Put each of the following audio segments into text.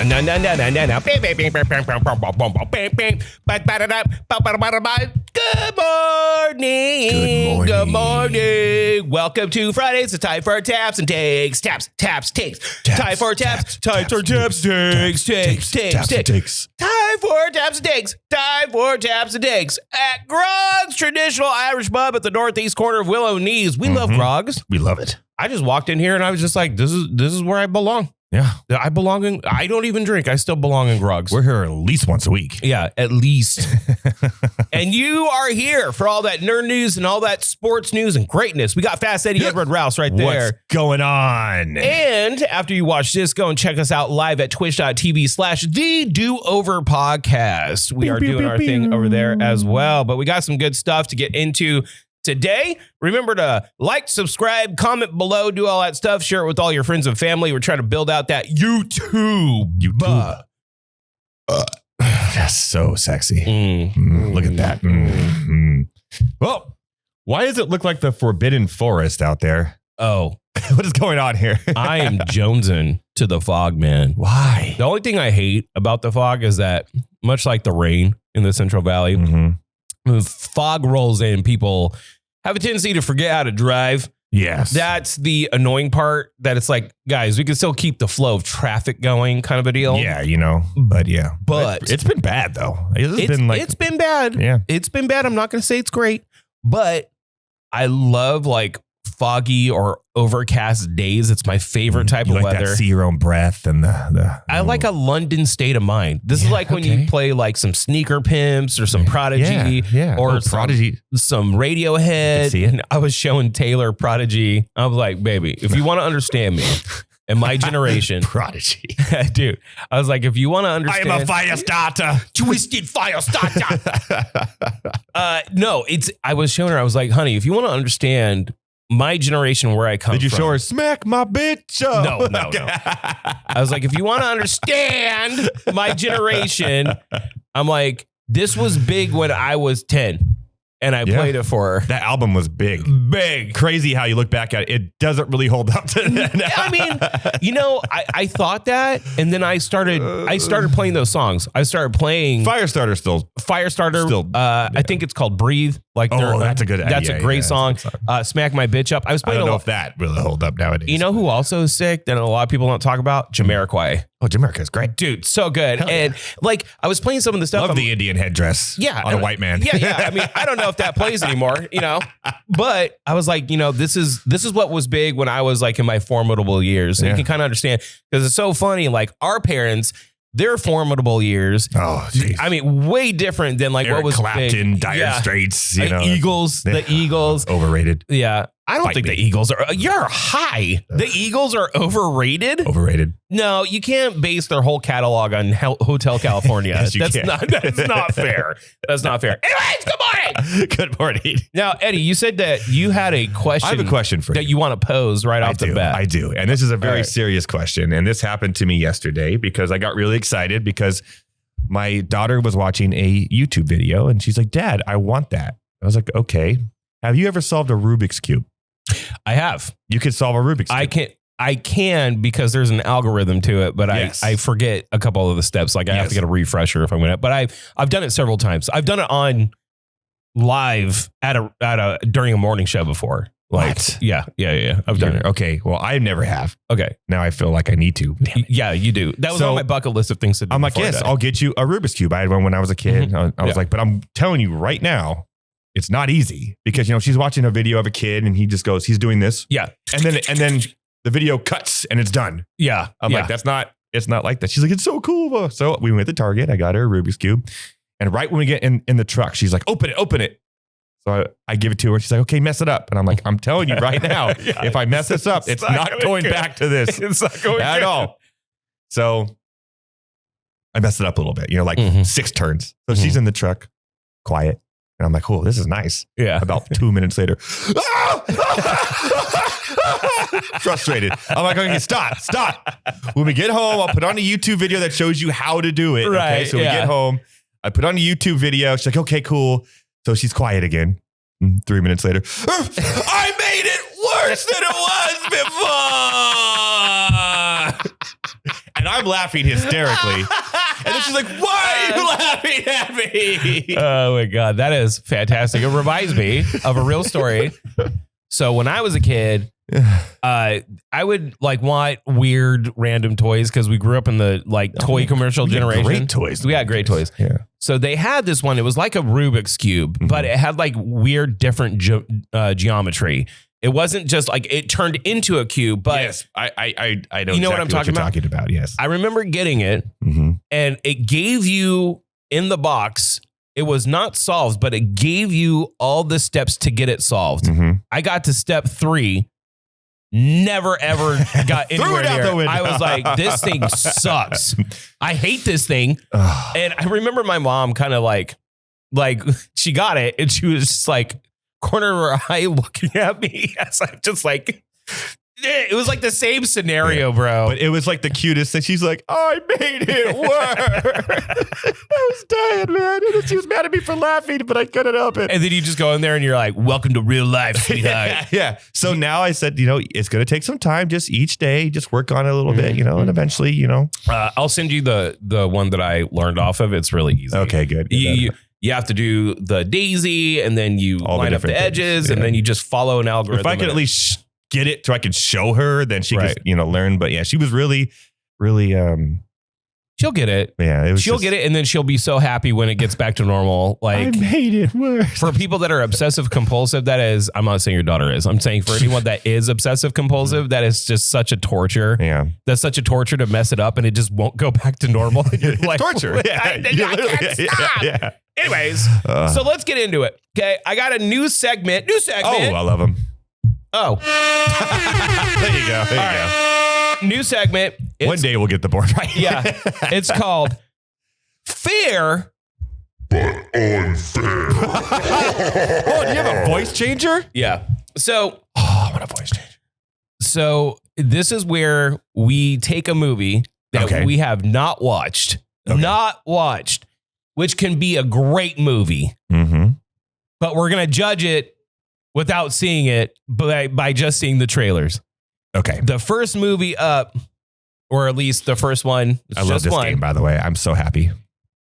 Good morning. Welcome to Fridays. It's time for taps and takes. Taps, takes. Time for taps, takes. Time for taps and takes. At Grogg's Traditional Irish Pub at the northeast corner of Willow Knees. We love Grogg's. We love it. I just walked in here and I was just like, this is where I belong. Yeah. I belong in, I don't even drink. I still belong in Grogg's. We're here at least once a week. Yeah, at least. And you are here for all that nerd news and all that sports news and greatness. We got Fast Eddie Edward Raus right there. What's going on? And after you watch this, go and check us out live at twitch.tv/The Do-Over Podcast. We are doing our thing over there as well. But we got some good stuff to get into today. Remember to like, subscribe, comment below, do all that stuff. Share it with all your friends and family. We're trying to build out that YouTube. That's so sexy. Look at that. Well, why does it look like the Forbidden Forest out there? Oh, what is going on here? I am jonesing to the fog, man. Why? The only thing I hate about the fog is that, much like the rain in the Central Valley, when fog rolls in, people have a tendency to forget how to drive. Yes. That's the annoying part, that it's like, guys, we can still keep the flow of traffic going kind of a deal. Yeah, you know, but yeah. But it's been bad, though. It's been bad. Yeah. It's been bad. I'm not going to say it's great, but I love like foggy or overcast days. It's my favorite type of weather. That see your own breath and I like a London state of mind. This is like when you play like some Sneaker Pimps or some Prodigy or Prodigy, some Radiohead. And I was showing Taylor Prodigy. I was like, baby, if you want to understand me and my generation, Prodigy, dude, I was like, if you want to understand, I am a fire starter, twisted fire starter. No, I was showing her. I was like, honey, if you want to understand my generation, where I come from. Did you show her smack my bitch up? No. I was like, if you want to understand my generation, I'm like, this was big when I was 10 and I played it for her. That album was big. Crazy how you look back at it. It doesn't really hold up to that. I mean, you know, I thought that, and then I started playing those songs. I started playing Firestarter still. I think it's called Breathe. Like, that's a good. That's a great song. Smack My Bitch Up. I was playing. I don't know if that really hold up nowadays. You know who also is sick that a lot of people don't talk about? Jamiroquai. Oh, Jamiroquai's great, dude. So good. Hell and like, I was playing some of the stuff. Love the Indian headdress. Yeah, on a white man. Yeah. I mean, I don't know if that plays anymore. You know, but I was like, you know, this is what was big when I was like in my formidable years. And you can kind of understand, because it's so funny. Like, our parents, their formidable years. Oh, geez. I mean, way different than like Eric what was Clapton, big. Dire Straits, you know. The Eagles. Overrated. Yeah. I don't think the Eagles are. You're high. The Eagles are overrated. No, you can't base their whole catalog on Hotel California. Yes, That's not fair. That's not fair. Anyways, good morning. Good morning. Now, Eddie, you said that you had a question. I have a question for you that you want to pose right off the bat. I do. And this is a very serious question. And this happened to me yesterday because I got really excited because my daughter was watching a YouTube video and she's like, Dad, I want that. I was like, okay. Have you ever solved a Rubik's Cube? I have. You can solve a Rubik's Cube. I can because there's an algorithm to it, but I forget a couple of the steps. Like I have to get a refresher if I'm going to. But I've done it several times. I've done it on live during a morning show before. Like, what? Yeah. I've done it. Okay. Well, I never have. Okay. Now I feel like I need to. Yeah, you do. That was on my bucket list of things to do. I'm like, yes, I'll get you a Rubik's Cube. I had one when I was a kid. I was like, but I'm telling you right now, it's not easy because, you know, she's watching a video of a kid and he just goes, he's doing this. Yeah. And then the video cuts and it's done. Yeah. I'm like, it's not like that. She's like, it's so cool. So we went to Target. I got her a Rubik's Cube. And right when we get in the truck, she's like, open it. So I give it to her. She's like, okay, mess it up. And I'm like, I'm telling you right now, if I mess this up, it's not going back to this. It's not going at all. So I messed it up a little bit, you know, like 6 turns. So she's in the truck, quiet. And I'm like, oh, this is nice. Yeah. About 2 minutes later, frustrated. I'm like, okay, stop. When we get home, I'll put on a YouTube video that shows you how to do it. Right. Okay, so we get home. I put on a YouTube video. She's like, okay, cool. So she's quiet again. 3 minutes later, I made it worse than it was before. And I'm laughing hysterically. And then she's like, why are you laughing at me? Oh my God, that is fantastic. It reminds me of a real story. So when I was a kid, I would like want weird random toys because we grew up in the like toy commercial generation. Great toys. We had great toys. Yeah. So they had this one. It was like a Rubik's cube, but it had like weird different geometry. It wasn't just like it turned into a cube, but yes, I know. You know what I'm talking about? Yes, I remember getting it, and it gave you in the box. It was not solved, but it gave you all the steps to get it solved. I got to step 3. Never ever got anywhere near. I was like, this thing sucks. I hate this thing. And I remember my mom kind of like she got it and she was just like corner of her eye looking at me as I'm just like, it was like the same scenario, bro. But it was like the cutest thing. She's like, I made it work. I was dying, man. And she was mad at me for laughing, but I couldn't help it. And then you just go in there and you're like, welcome to real life, sweetheart. Yeah. So now I said, it's going to take some time, just each day, just work on it a little bit, and eventually, I'll send you the one that I learned off of. It's really easy. Okay, good. You have to do the daisy and then you line up the edges and then you just follow an algorithm. If I could at least get it so I could show her, then she could, learn. But yeah, she was really, she'll get it. Yeah. She'll get it. And then she'll be so happy when it gets back to normal. Like, I made it work. For people that are obsessive compulsive, that is, I'm not saying your daughter is. I'm saying for anyone that is obsessive compulsive, that is just such a torture. Yeah. That's such a torture to mess it up and it just won't go back to normal. And you're like, torture. Yeah. I can't stop. Yeah. Anyways, so let's get into it. Okay. I got a new segment. Oh, I love him. Oh. There you go. New segment. One day we'll get the board right. Yeah. It's called Fair But Unfair. Oh, do you have a voice changer? Yeah. So, I want a voice changer. So this is where we take a movie that we have not watched, which can be a great movie, but we're going to judge it without seeing it by just seeing the trailers. Okay. The first movie up, or at least the first one. I love this game, by the way. I'm so happy.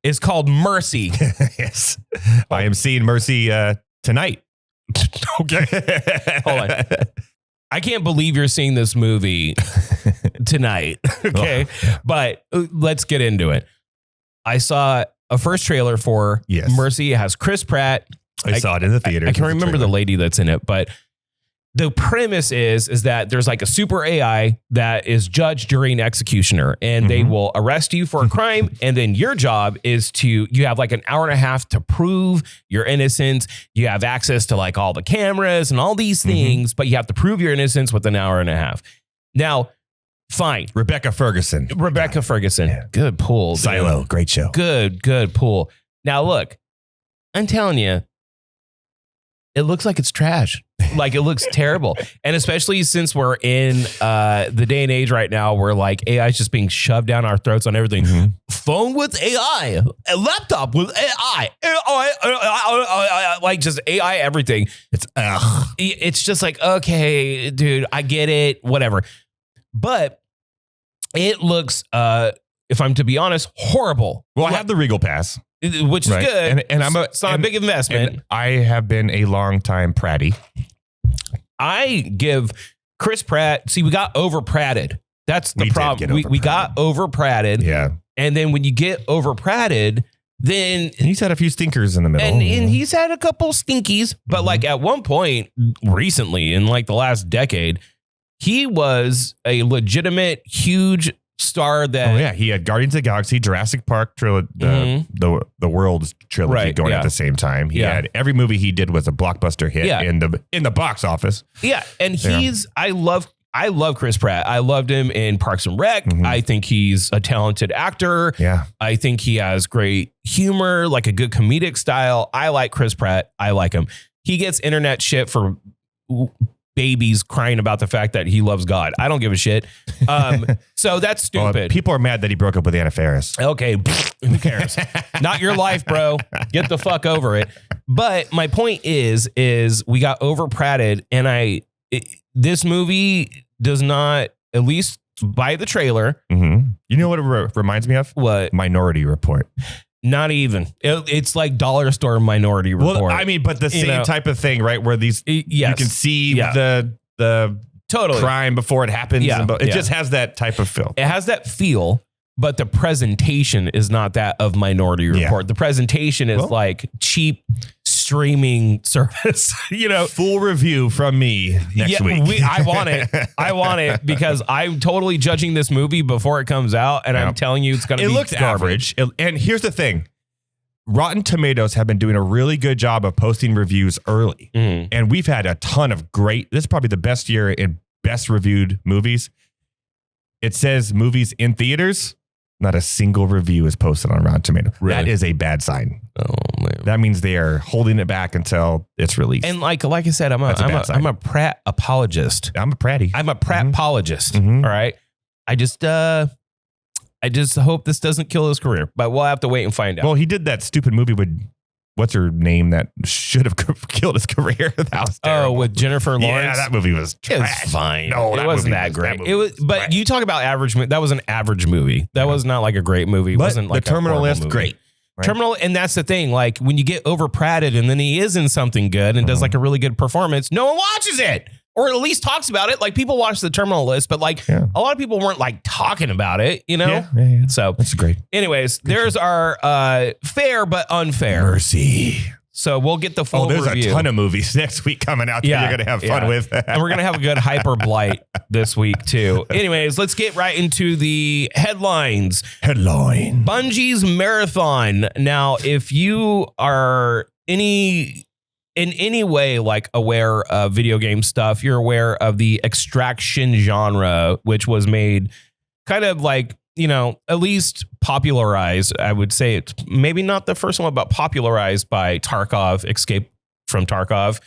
Is called Mercy. Yes. I am seeing Mercy tonight. Okay. Hold on. I can't believe you're seeing this movie tonight. Okay. But let's get into it. I saw a first trailer for Mercy. It has Chris Pratt. I saw it in the theater. I can't remember the lady that's in it, but the premise is that there's like a super AI that is judge, jury, and executioner, and they will arrest you for a crime. And then your job is you have like an hour and a half to prove your innocence. You have access to like all the cameras and all these things, but you have to prove your innocence with an hour and a half. Now, fine. Rebecca Ferguson. Yeah. Good pull. Silo. Great show. Good pull. Now, look, I'm telling you, it looks like it's trash. Like it looks terrible. And especially since we're in the day and age right now where like AI is just being shoved down our throats on everything. Phone with AI, a laptop with AI, like just AI everything. It's just like, okay, dude, I get it, whatever. But it looks, if I'm to be honest, horrible. Well, I have the Regal Pass. Which is good. And it's not a big investment. I have been a long time Pratty. I give Chris Pratt. See, we got over Pratted. That's the problem. We got over Pratted. Yeah. And then when you get over Pratted, then he's had a few stinkers in the middle. And he's had a couple stinkies. But like at one point recently, in like the last decade, he was a legitimate huge star that he had Guardians of the Galaxy, Jurassic Park trilogy, the World's trilogy going at the same time. He had every movie he did was a blockbuster hit in the box office. Yeah, and I love Chris Pratt. I loved him in Parks and Rec. I think he's a talented actor. Yeah. I think he has great humor, like a good comedic style. I like Chris Pratt. I like him. He gets internet shit for babies crying about the fact that he loves God. I don't give a shit. So that's stupid. People are mad that he broke up with Anna Faris. Okay, who cares? Not your life, bro. Get the fuck over it. But my point is we got over Pratted, and this movie does not, at least by the trailer, You know what it reminds me of? What? Minority Report. Not even. It's like dollar store Minority Report. Well, I mean, but the same type of thing, right? Where these you can see the totally crime before it happens. Yeah. And it just has that type of feel. It has that feel, but the presentation is not that of Minority Report. The presentation is like cheap streaming service, Full review from me next week. I want it. I want it because I'm totally judging this movie before it comes out, and I'm telling you it's going to be looks garbage. average. And here's the thing. Rotten Tomatoes have been doing a really good job of posting reviews early. Mm-hmm. And we've had a ton of this is probably the best year in best reviewed movies. It says movies in theaters. Not a single review is posted on Rotten Tomatoes. Really? That is a bad sign. Oh man. That means they are holding it back until it's released. And like I said, I'm a Pratt apologist. I'm a Pratty. I'm a Pratt apologist. Mhm. All right. I just hope this doesn't kill his career, but we'll have to wait and find out. Well, he did that stupid movie with what's her name that should have killed his career. That was terrible. With Jennifer Lawrence. Yeah, that movie was It trash. was fine. No, it wasn't that great. It was, but trash. you talk about average. That was an average movie. That was not like a great movie. It But wasn't like the Terminal a horrible List, movie. great. Right? Terminal, and that's the thing. Like when you get over Pratted and then he is in something good and does like a really good performance, no one watches it. Or at least talks about it. Like people watch the Terminal List, but like a lot of people weren't like talking about it, Yeah. So That's great. anyways, there's our fair but unfair. Mercy. So we'll get the full there's review. a ton of movies next week coming out that you're going to have fun with. And we're going to have a good hyper blight this week too. Anyways, let's get right into the headlines. Headline. Bungie's Marathon. Now, if you are in any way like aware of video game stuff, you're aware of the extraction genre, which was made kind of like, at least popularized. I would say it's maybe not the first one, but popularized by Tarkov, Escape from Tarkov,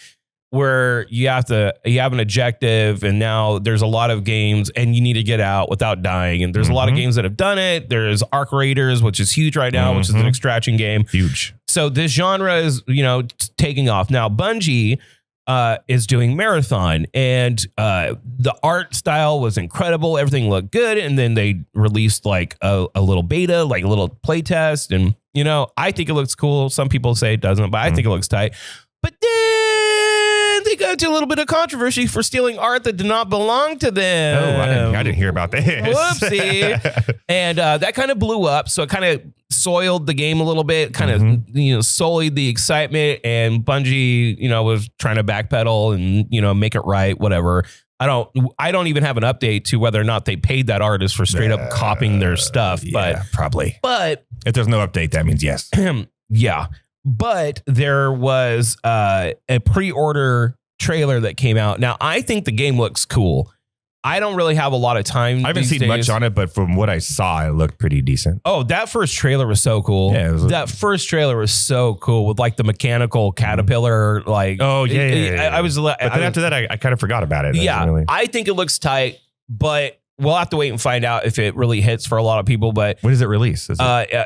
where you have an objective, and now there's a lot of games and you need to get out without dying. And there's a lot of games that have done it. There's Arc Raiders, which is huge right now, which is an extraction game. Huge. So this genre is, taking off. Now, Bungie is doing Marathon, and the art style was incredible. Everything looked good. And then they released like a little beta, like a little play test. And, I think it looks cool. Some people say it doesn't, but I think it looks tight. But then they got into a little bit of controversy for stealing art that did not belong to them. Oh, I didn't hear about this. Whoopsie. And that kind of blew up. So it kind of soiled the game a little bit, kind of, sullied the excitement. And Bungie, was trying to backpedal and, make it right, whatever. I don't even have an update to whether or not they paid that artist for straight up copying their stuff. But probably. But if there's no update, that means yes. Yeah. But there was a pre-order trailer that came out. Now, I think the game looks cool. I don't really have a lot of time. I haven't seen much on it, but from what I saw, it looked pretty decent. Oh, that first trailer was so cool. Yeah, that first trailer was so cool with like the mechanical caterpillar. Like, oh yeah. I was. But then after that, I kind of forgot about it. Yeah, I think it looks tight, but we'll have to wait and find out if it really hits for a lot of people. But when does it release? I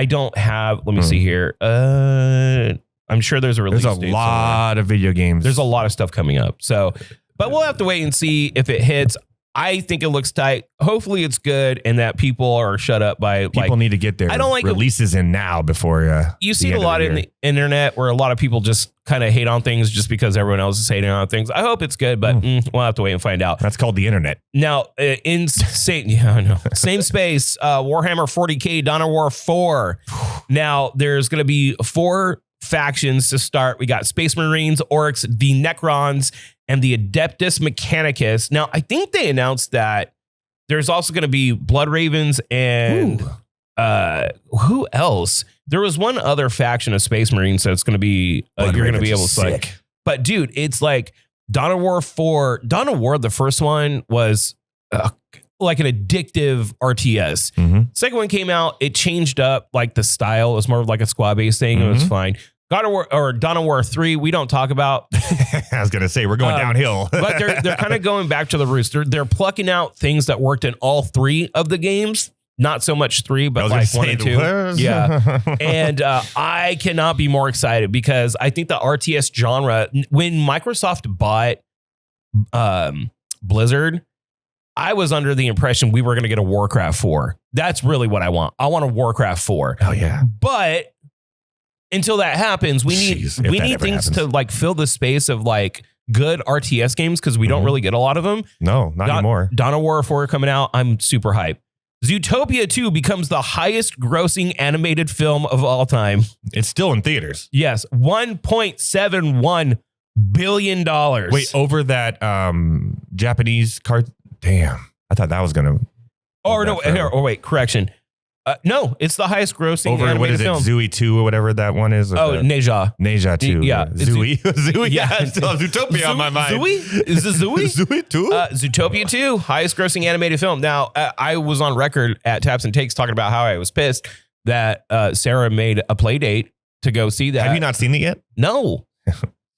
don't have. Let me see here. I'm sure there's a release. There's a lot of video games. There's a lot of stuff coming up. So. But we'll have to wait and see if it hits. I think it looks tight. Hopefully it's good and that people are shut up by people need to get their releases in now before you see a lot in the internet where a lot of people just kind of hate on things just because everyone else is hating on things. I hope it's good, but we'll have to wait and find out. That's called the internet. Now, same space, Warhammer 40K Dawn of War 4. Now, there's going to be 4 factions to start. We got Space Marines, Orcs, the Necrons, and the Adeptus Mechanicus. Now, I think they announced that there's also going to be Blood Ravens and who else? There was one other faction of Space Marines that's going to be you're going to be able to select. But dude, it's like Dawn of War 4. Dawn of War, the first one was like an addictive RTS. Second one came out, it changed up like the style. It was more of like a squad based thing. It was fine. God of War or Dawn of War 3, we don't talk about. I was gonna say we're going downhill, but they're kind of going back to the roots. They're plucking out things that worked in all 3 of the games. Not so much 3, but like 1 and 2. Yeah, and I cannot be more excited because I think the RTS genre, when Microsoft bought Blizzard, I was under the impression we were going to get a Warcraft 4. That's really what I want. I want a Warcraft 4. Oh yeah. But until that happens, we need things to like fill the space of like good RTS games because we don't really get a lot of them. No, not anymore. Dawn of War 4 coming out. I'm super hyped. Zootopia 2 becomes the highest grossing animated film of all time. It's still in theaters. Yes, $1.71 billion. Wait, over that Japanese card. Damn, I thought that was gonna. Wait, correction. No, it's the highest grossing over animated what is film. it, Zooey 2 or whatever that one is. Neja 2. Yeah, Zooey. Zooey. Yeah. I still have Zootopia on my mind. Zooey? Is it Zooey? Zooey 2? Zootopia 2, highest grossing animated film. Now, I was on record at Taps and Takes talking about how I was pissed that Sarah made a play date to go see that. Have you not seen it yet? No.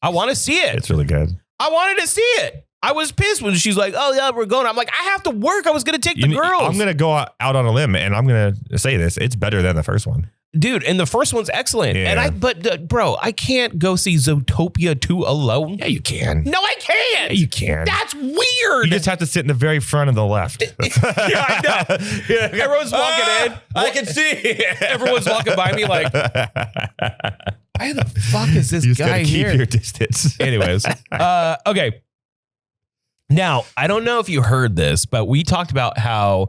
I want to see it. It's really good. I wanted to see it. I was pissed when she's like, oh, yeah, we're going. I'm like, I have to work. I was going to take the girls. I'm going to go out on a limb and I'm going to say this. It's better than the first one. Dude, and the first one's excellent. Yeah. Bro, I can't go see Zootopia 2 alone. Yeah, you can. No, I can't. Yeah, you can. That's weird. You just have to sit in the very front of the left. Yeah, I know. Everyone's walking in. I can see. Everyone's walking by me like, why the fuck is this guy here? Keep your distance. Anyways, okay. Now, I don't know if you heard this, but we talked about how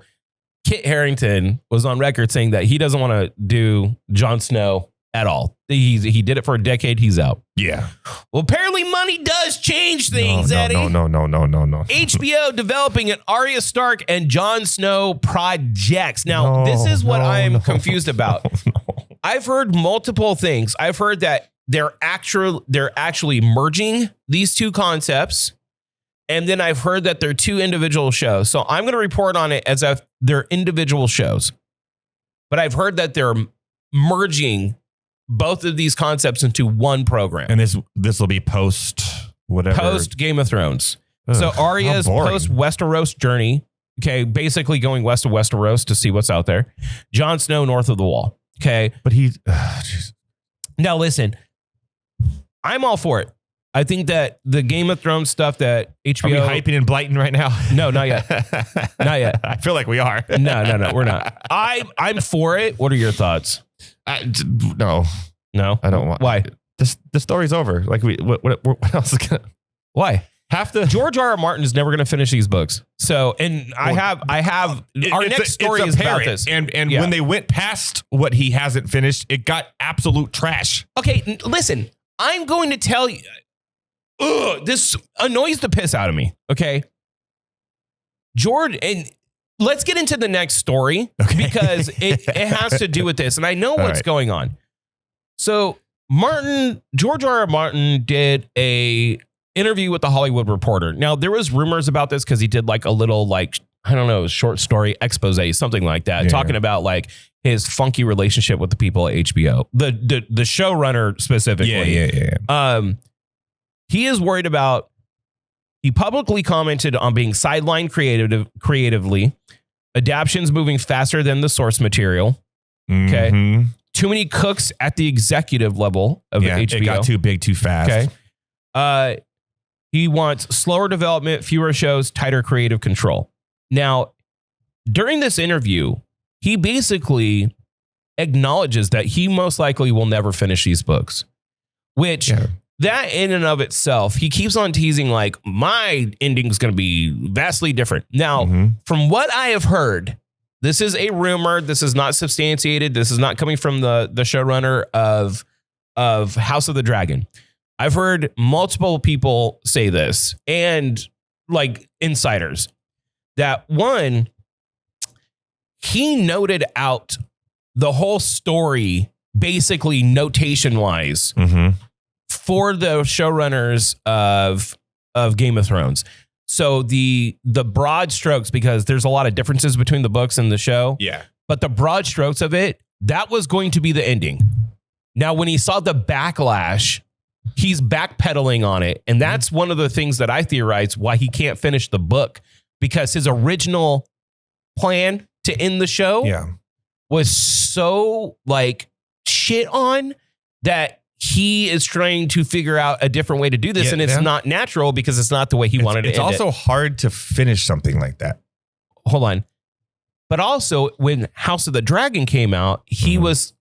Kit Harington was on record saying that he doesn't want to do Jon Snow at all. He did it for a decade. He's out. Yeah. Well, apparently money does change things, Eddie. No. HBO developing an Arya Stark and Jon Snow projects. Now, this is what I'm confused about. I've heard multiple things. I've heard that they're actually merging these two concepts. And then I've heard that they're two individual shows. So I'm going to report on it as if they're individual shows. But I've heard that they're merging both of these concepts into one program. And this will be post whatever. Post Game of Thrones. So Arya's post Westeros journey. Okay, basically going west of Westeros to see what's out there. Jon Snow north of the Wall. Okay. But Now listen, I'm all for it. I think that the Game of Thrones stuff that HBO... Are we hyping and blighting right now? No, not yet. Not yet. I feel like we are. No, we're not. I'm for it. What are your thoughts? No, I don't want. Why? The story's over. Like what else is gonna? Why? George R.R. Martin is never going to finish these books. So, and I have our next story is about this. And when they went past what he hasn't finished, it got absolute trash. Okay, listen. I'm going to tell you. This annoys the piss out of me. Okay. George, and let's get into the next story because it has to do with this. And I know what's going on. So George R.R. Martin did a interview with the Hollywood Reporter. Now there was rumors about this because he did like a little short story expose, something like that, talking about like his funky relationship with the people at HBO, the showrunner specifically. Yeah. He is worried about, he publicly commented on being sidelined creatively, adaptions moving faster than the source material. Okay. Mm-hmm. Too many cooks at the executive level of HBO. It got too big too fast. Okay. He wants slower development, fewer shows, tighter creative control. Now, during this interview, he basically acknowledges that he most likely will never finish these books, which... Yeah. That in and of itself, he keeps on teasing like my ending is going to be vastly different. Now, from what I have heard, this is a rumor. This is not substantiated. This is not coming from the showrunner of House of the Dragon. I've heard multiple people say this and like insiders that one, he noted out the whole story basically notation wise. For the showrunners of Game of Thrones. So the broad strokes, because there's a lot of differences between the books and the show. Yeah. But the broad strokes of it, that was going to be the ending. Now, when he saw the backlash, he's backpedaling on it. And that's one of the things that I theorize why he can't finish the book, because his original plan to end the show was so like shit on that he is trying to figure out a different way to do this. And it's not natural because it's not the way he wanted to end it. It's also hard to finish something like that. hold on. But also when House of the Dragon came out, he was,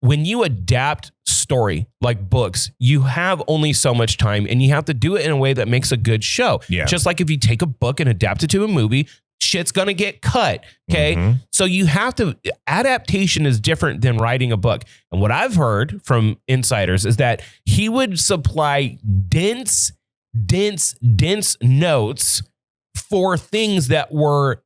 when you adapt story like books, you have only so much time and you have to do it in a way that makes a good show. Yeah. Just like if you take a book and adapt it to a movie, shit's going to get cut. Okay. So you have to, adaptation is different than writing a book. And what I've heard from insiders is that he would supply dense notes for things that were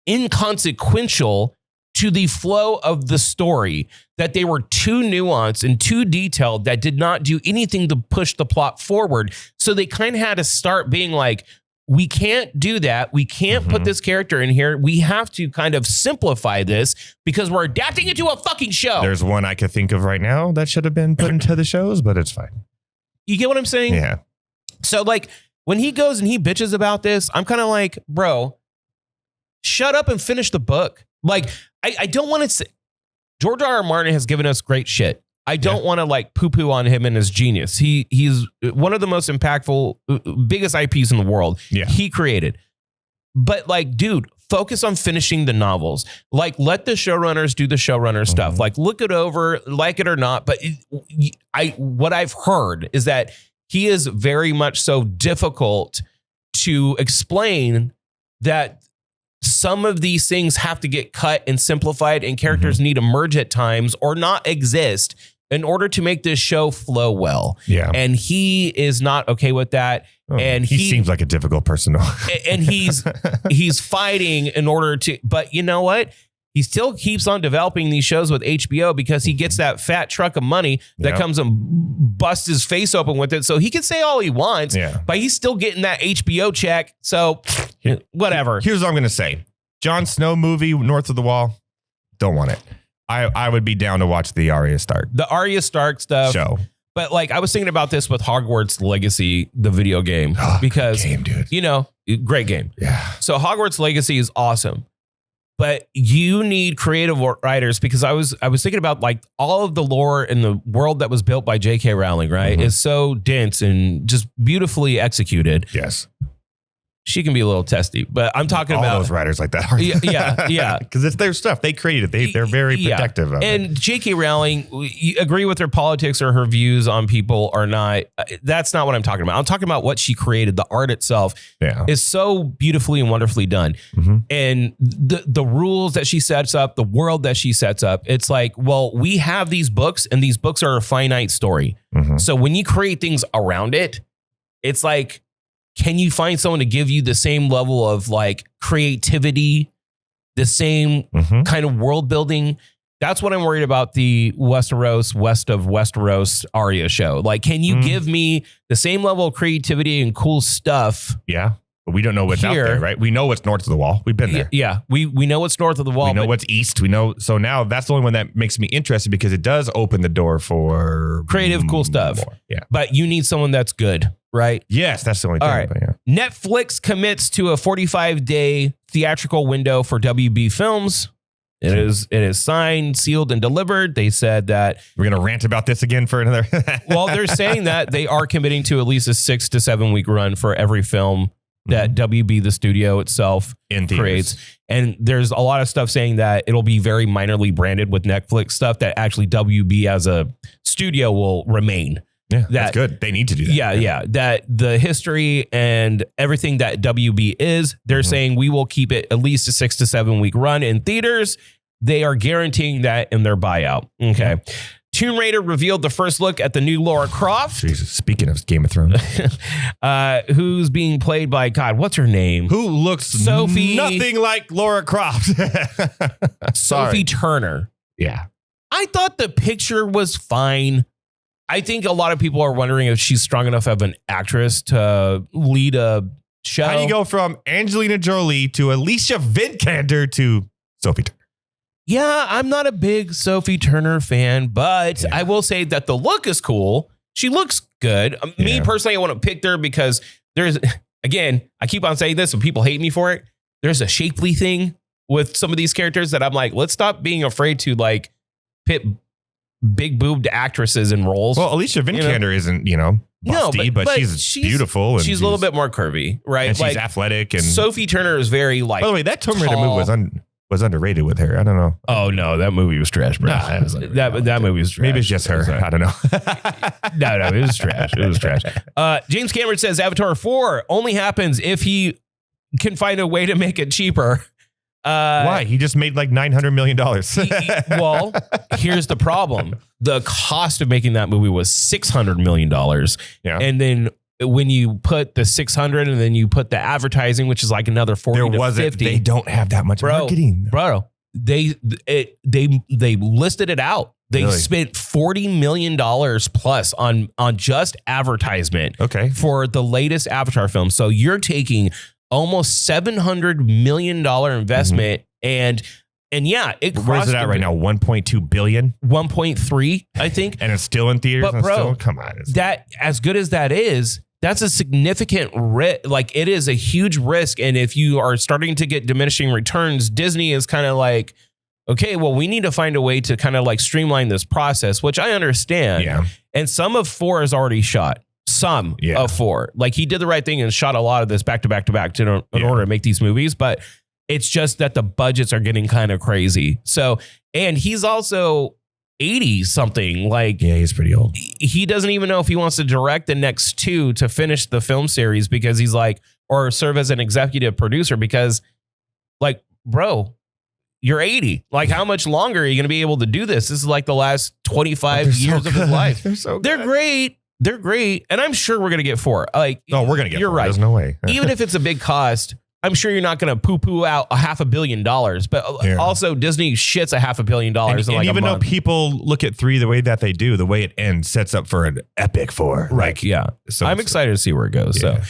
inconsequential to the flow of the story, that they were too nuanced and too detailed, that did not do anything to push the plot forward. So they kind of had to start being like, we can't do that. We can't put this character in here. We have to kind of simplify this because we're adapting it to a fucking show. There's one I could think of right now that should have been put into the shows, but it's fine. You get what I'm saying? Yeah. So like when he goes and he bitches about this, I'm kind of like, bro, shut up and finish the book. Like, I don't want to say, George R.R. Martin has given us great shit. I don't want to like poo-poo on him and his genius. He's one of the most impactful, biggest IPs in the world. Yeah. He created. But like, dude, focus on finishing the novels. Like, let the showrunners do the showrunner stuff. Like, look it over, like it or not. But what I've heard is that he is very much so difficult to explain, that some of these things have to get cut and simplified, and characters need to merge at times or not exist in order to make this show flow well. Yeah. And he is not okay with that. And he seems like a difficult person. And he's fighting in order to, but you know what? He still keeps on developing these shows with HBO because he gets that fat truck of money that comes and busts his face open with it. So he can say all he wants, but he's still getting that HBO check. So whatever. Here's what I'm going to say. Jon Snow movie, North of the Wall, don't want it. I would be down to watch the Arya Stark. The Arya Stark stuff. Show. But like, I was thinking about this with Hogwarts Legacy, the video game, because, game, dude. You know, great game. Yeah. So Hogwarts Legacy is awesome. But you need creative writers, because I was thinking about like all of the lore in the world that was built by J.K. Rowling, right? Is so dense and just beautifully executed. Yes. She can be a little testy, but I'm talking about all those writers like that. Yeah. Because it's their stuff. They created it. They're very protective of it. And J.K. Rowling, you agree with her politics or her views on people or not. That's not what I'm talking about. I'm talking about what she created. The art itself is so beautifully and wonderfully done. And the rules that she sets up, the world that she sets up, it's like, well, we have these books and these books are a finite story. So when you create things around it, it's like, can you find someone to give you the same level of like creativity, the same kind of world building? That's what I'm worried about the west of Westeros Arya show. Like, can you give me the same level of creativity and cool stuff? Yeah. But we don't know what's out there, right? We know what's north of the wall. We've been there. Yeah. We know what's north of the wall. We know what's east. We know. So now that's the only one that makes me interested, because it does open the door for creative, cool stuff. More. Yeah. But you need someone that's good, right? Yes. That's the only thing. All right. Netflix commits to a 45-day theatrical window for WB films. It is signed, sealed, and delivered. They said that we're going to rant about this again for another. Well, they're saying that they are committing to at least a 6 to 7 week run for every film that WB, the studio itself, creates. And there's a lot of stuff saying that it'll be very minorly branded with Netflix stuff, that actually WB as a studio will remain. Yeah, that's good. They need to do that. Yeah. That the history and everything that WB is, they're saying we will keep it at least a 6 to 7 week run in theaters. They are guaranteeing that in their buyout. Okay. Tomb Raider revealed the first look at the new Lara Croft. Jesus, speaking of Game of Thrones. Who's being played by, God, what's her name? Who looks Sophie. Nothing like Lara Croft. Sophie Turner. Yeah. I thought the picture was fine. I think a lot of people are wondering if she's strong enough of an actress to lead a show. How do you go from Angelina Jolie to Alicia Vikander to Sophie Turner? Yeah, I'm not a big Sophie Turner fan, but I will say that the look is cool. She looks good. Me personally, I want to pick her because there's, again, I keep on saying this and people hate me for it. There's a shapely thing with some of these characters that I'm like, let's stop being afraid to like pit big boobed actresses in roles. Well, Alicia Vikander isn't, busty, but she's beautiful. And she's a little bit more curvy, right? And she's athletic. And Sophie Turner is very like. By the way, that Tomb Raider movie was underrated with her. I don't know. Oh no, that movie was trash, bro. That movie was trash. Maybe it's just her. I don't know. No, it was trash. It was trash. James Cameron says Avatar 4 only happens if he can find a way to make it cheaper. Why? He just made like $900 million. Well, here's the problem. The cost of making that movie was $600 million. Yeah. And then when you put the 600 and then you put the advertising, which is like another 40 to 50. They don't have that much marketing. Bro, they listed it out. They spent $40 million plus on just advertisement for the latest Avatar film. So you're taking almost $700 million investment and yeah, where's it at right now? 1.2 billion, 1.3, I think. And it's still in theaters. But bro, come on. That as good as that is, that's a significant risk. Like it is a huge risk. And if you are starting to get diminishing returns, Disney is kind of like, okay, well, we need to find a way to kind of like streamline this process, which I understand. Yeah. And some of 4 is already shot. Some of 4. Like he did the right thing and shot a lot of this back to back to back in order to make these movies. But it's just that the budgets are getting kind of crazy. So, and he's also 80 something. Like, yeah, he's pretty old. He doesn't even know if he wants to direct the next 2 to finish the film series because he's like, or serve as an executive producer because like, bro, you're 80. Like, how much longer are you going to be able to do this? This is like the last 25 years of his life. They're great. They're great. And I'm sure we're going to get 4. Like, no, we're going to get 4. You're right. There's no way. Even if it's a big cost, I'm sure you're not going to poo-poo out $500 million. But also Disney shits $500 million. And like even though people look at 3 the way that they do, the way it ends sets up for an epic 4. Right. Like, yeah. So I'm excited to see where it goes. Yeah. So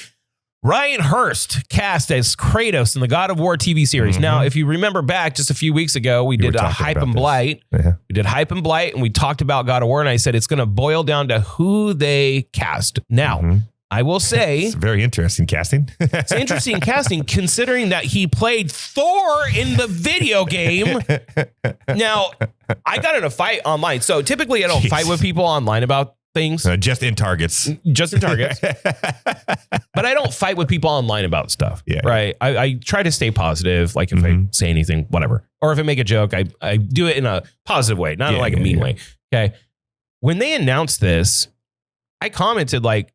Ryan Hurst cast as Kratos in the God of War TV series. Now, if you remember back just a few weeks ago, we did Hype and Blight. Yeah. We did Hype and Blight and we talked about God of War. And I said, it's going to boil down to who they cast. Now, I will say it's very interesting casting. It's interesting casting considering that he played Thor in the video game. Now, I got in a fight online. So typically I don't fight with people online about things. Just in targets. Just in targets. But I don't fight with people online about stuff. Yeah. Right. I try to stay positive. Like if I say anything, whatever. Or if I make a joke, I do it in a positive way, not like a mean way. Okay. When they announced this, I commented like,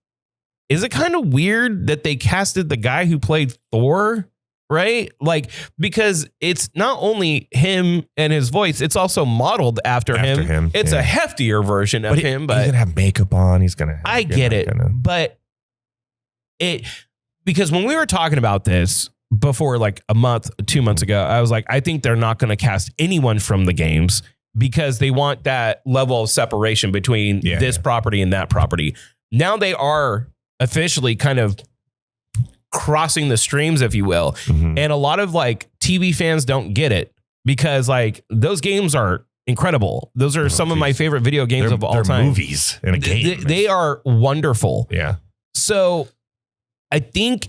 is it kind of weird that they casted the guy who played Thor? Right? Like, because it's not only him and his voice, it's also modeled after him. It's a heftier version of him, but he's going to have makeup on. He's going to. I get it. But because when we were talking about this before, like a month, 2 months ago, I was like, I think they're not going to cast anyone from the games because they want that level of separation between this property and that property. Now they are officially kind of crossing the streams, if you will. And a lot of like TV fans don't get it because like those games are incredible. Those are some of my favorite video games of all time. Movies in a game. They are wonderful. Yeah. So I think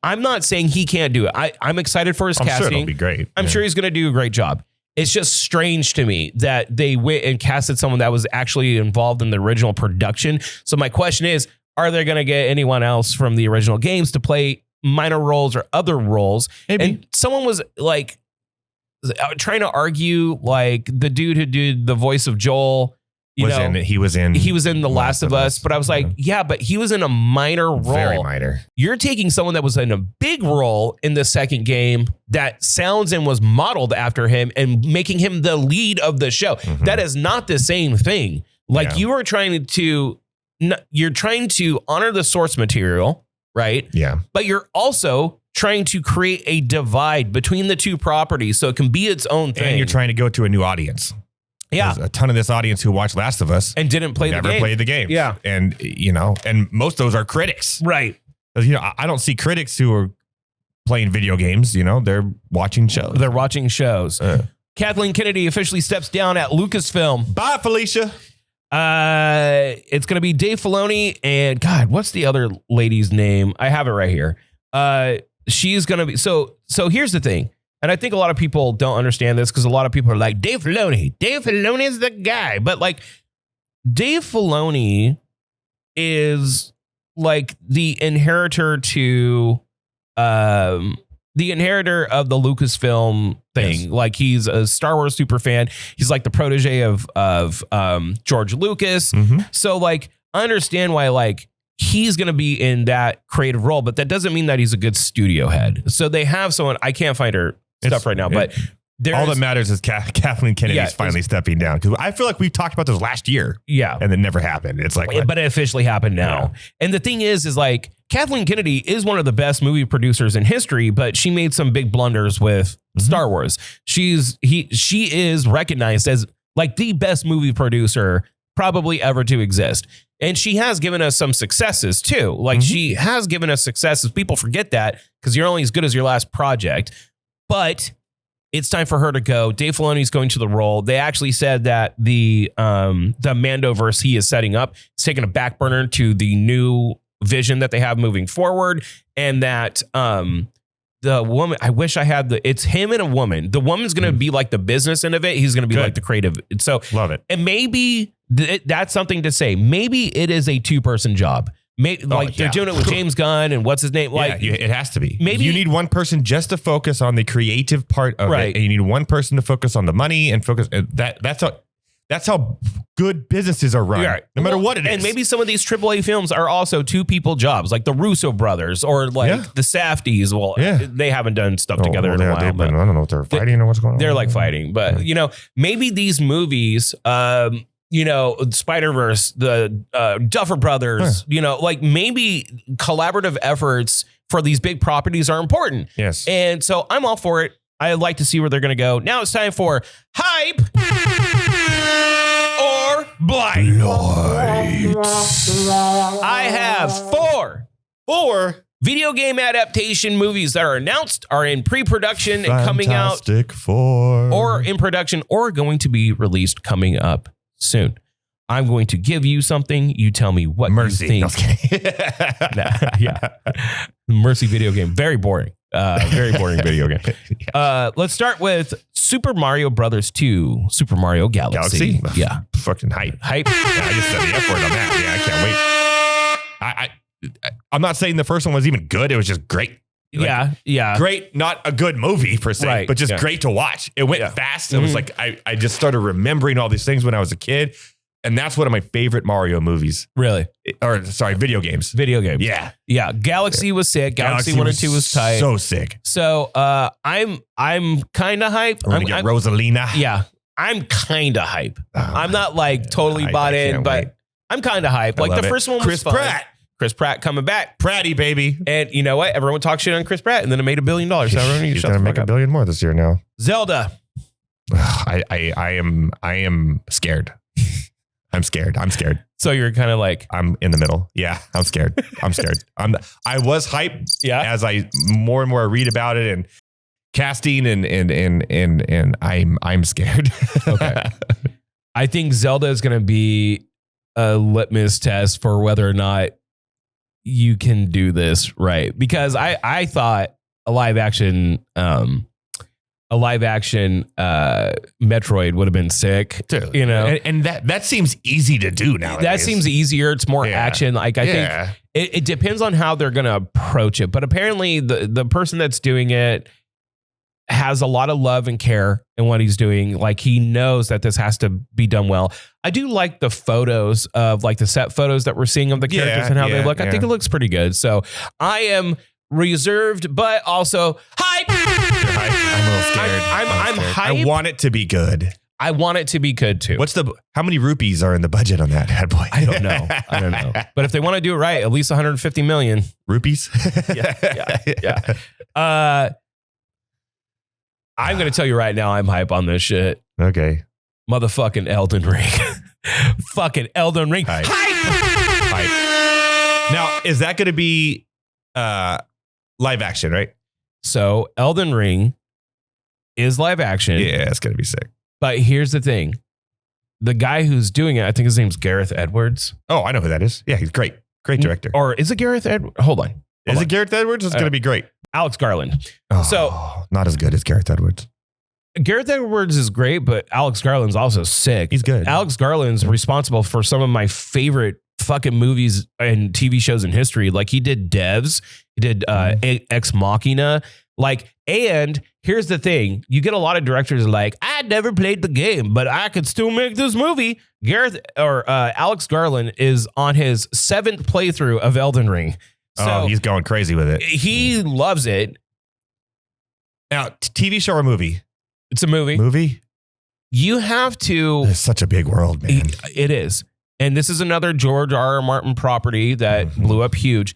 I'm not saying he can't do it. I'm excited for his casting. Sure it'll be great. I'm sure he's going to do a great job. It's just strange to me that they went and casted someone that was actually involved in the original production. So my question is, are they going to get anyone else from the original games to play minor roles or other roles? Maybe. And someone was like trying to argue like the dude who did the voice of Joel, he was in The Last of Us. But I was like, yeah, but he was in a minor role. Very minor. You're taking someone that was in a big role in the second game that sounds and was modeled after him and making him the lead of the show. That is not the same thing. Like you are trying to honor the source material, right? Yeah. But you're also trying to create a divide between the two properties so it can be its own thing. And you're trying to go to a new audience. Yeah. There's a ton of this audience who watched Last of Us and didn't play the game. Never played the game. Yeah. And, and most of those are critics. Right. I don't see critics who are playing video games. They're watching shows. Kathleen Kennedy officially steps down at Lucasfilm. Bye, Felicia. It's going to be Dave Filoni and God, what's the other lady's name? I have it right here. She's going to be, so here's the thing. And I think a lot of people don't understand this because a lot of people are like, Dave Filoni is the guy. But like Dave Filoni is like the inheritor of the Lucasfilm thing. Yes. Like he's a Star Wars super fan. He's like the protege of George Lucas. Mm-hmm. So like I understand why like he's going to be in that creative role, but that doesn't mean that he's a good studio head. So they have someone, I can't find her stuff right now, but all that matters is Kathleen Kennedy is finally stepping down, because I feel like we talked about this last year. Yeah. And it never happened. It's like, but it officially happened now. Yeah. And the thing is like Kathleen Kennedy is one of the best movie producers in history, but she made some big blunders with Star Wars. She is recognized as like the best movie producer probably ever to exist. And she has given us some successes too. Like she has given us successes. People forget that because you're only as good as your last project. But it's time for her to go. Dave Filoni's going to the role. They actually said that the Mandoverse he is setting up is taking a back burner to the new vision that they have moving forward, and that the woman, I wish I had it's him and a woman. The woman's going to be like the business end of it. He's going to be like the creative. So love it. And maybe that's something to say. Maybe it is a 2-person job. Maybe they're doing it with James Gunn and what's his name? Like it has to be. Maybe you need one person just to focus on the creative part of it, and you need one person to focus on the money and focus. That's how good businesses are run, no matter what it is. And maybe some of these AAA films are also 2-people jobs, like the Russo brothers or like the Safdies. Well, they haven't done stuff together in a while. I don't know if they're fighting or what's going on. They're like fighting, but maybe these movies. Spider-Verse, the Duffer Brothers, like maybe collaborative efforts for these big properties are important. Yes. And so I'm all for it. I'd like to see where they're going to go. Now it's time for Hype or Blight. I have four video game adaptation movies that are announced, are in pre-production and coming out. Fantastic Four. Or in production or going to be released coming up soon. I'm going to give you something. You tell me what Mercy. you think. Mercy video game. Very boring. Very boring video game. Let's start with Super Mario Brothers 2, Super Mario Galaxy. Yeah. Fucking hype. Yeah, I just said the F word on that. Yeah, I can't wait. I'm not saying the first one was even good. It was just great. Yeah. Great, not a good movie per se, but just great to watch. It went fast. It was like, I just started remembering all these things when I was a kid. And that's one of my favorite Mario movies. Really? Video games. Video games. Yeah. Yeah. Galaxy was sick. Galaxy 1 and 2 was tight. So sick. So I'm kind of hype. We're gonna get Rosalina. Yeah. I'm kind of hype. I'm not like totally bought in, but I'm kind of hype. Like the first one was fun. Chris Pratt coming back. Pratty, baby. And you know what? Everyone talks shit on Chris Pratt and then it made $1 billion. So He's going to make $1 billion more this year now. Zelda. I am scared. I'm scared. So you're kind of like, I'm in the middle. Yeah, I'm scared. I was hyped as I more and more read about it and casting and I'm scared. Okay. I think Zelda is going to be a litmus test for whether or not you can do this right. Because I thought a live action Metroid would have been sick, dude, and that seems easy to do now. That seems easier. It's more action. Like I think it depends on how they're going to approach it. But apparently the person that's doing it has a lot of love and care in what he's doing. Like he knows that this has to be done well. I do like the photos of like the set photos that we're seeing of the characters and how they look. I think it looks pretty good. So I am reserved, but also hype. You're hype. I'm a little scared. I'm hype. I want it to be good. I want it to be good too. How many rupees are in the budget on that bad boy? I don't know. But if they want to do it right, at least 150 million rupees. Yeah. I'm going to tell you right now, I'm hype on this shit. Okay. Motherfucking Elden Ring. Fucking Elden Ring. Hype. Now, is that going to be live action, right? So Elden Ring is live action. Yeah, it's going to be sick. But here's the thing. The guy who's doing it, I think his name's Gareth Edwards. Oh, I know who that is. Yeah, he's great. Great director. Or is it Gareth Edwards? Hold on. Is it Gareth Edwards? It's going to be great. Alex Garland. Oh, not as good as Gareth Edwards. Gareth Edwards is great, but Alex Garland's also sick. He's good. Alex Garland's responsible for some of my favorite fucking movies and TV shows in history. Like he did Devs, he did Ex Machina. Like, and here's the thing. You get a lot of directors like, I never played the game, but I could still make this movie. Alex Garland is on his 7th playthrough of Elden Ring. So he's going crazy with it. He loves it. Now, TV show or movie? It's a movie. Movie? You have to. It's such a big world, man. It is. And this is another George R.R. Martin property that blew up huge.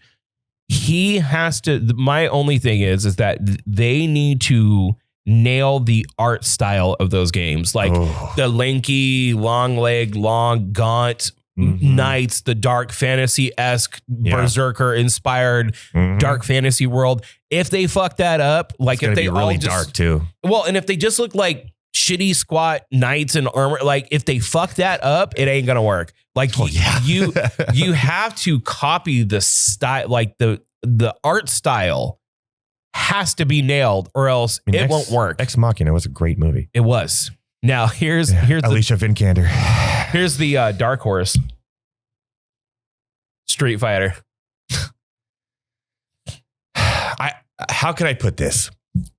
He has to. My only thing is that they need to nail the art style of those games, like the lanky, long leg, long gaunt knights, the dark fantasy-esque berserker inspired dark fantasy world. If they fuck that up, like if they be really dark too. Well, and if they just look like shitty squat knights in armor, like if they fuck that up, it ain't gonna work. Like you have to copy the style, like the art style has to be nailed, or else it won't work. Ex Machina was a great movie. It was. Now here's Alicia Vikander. Here's the dark horse. Street Fighter. How can I put this?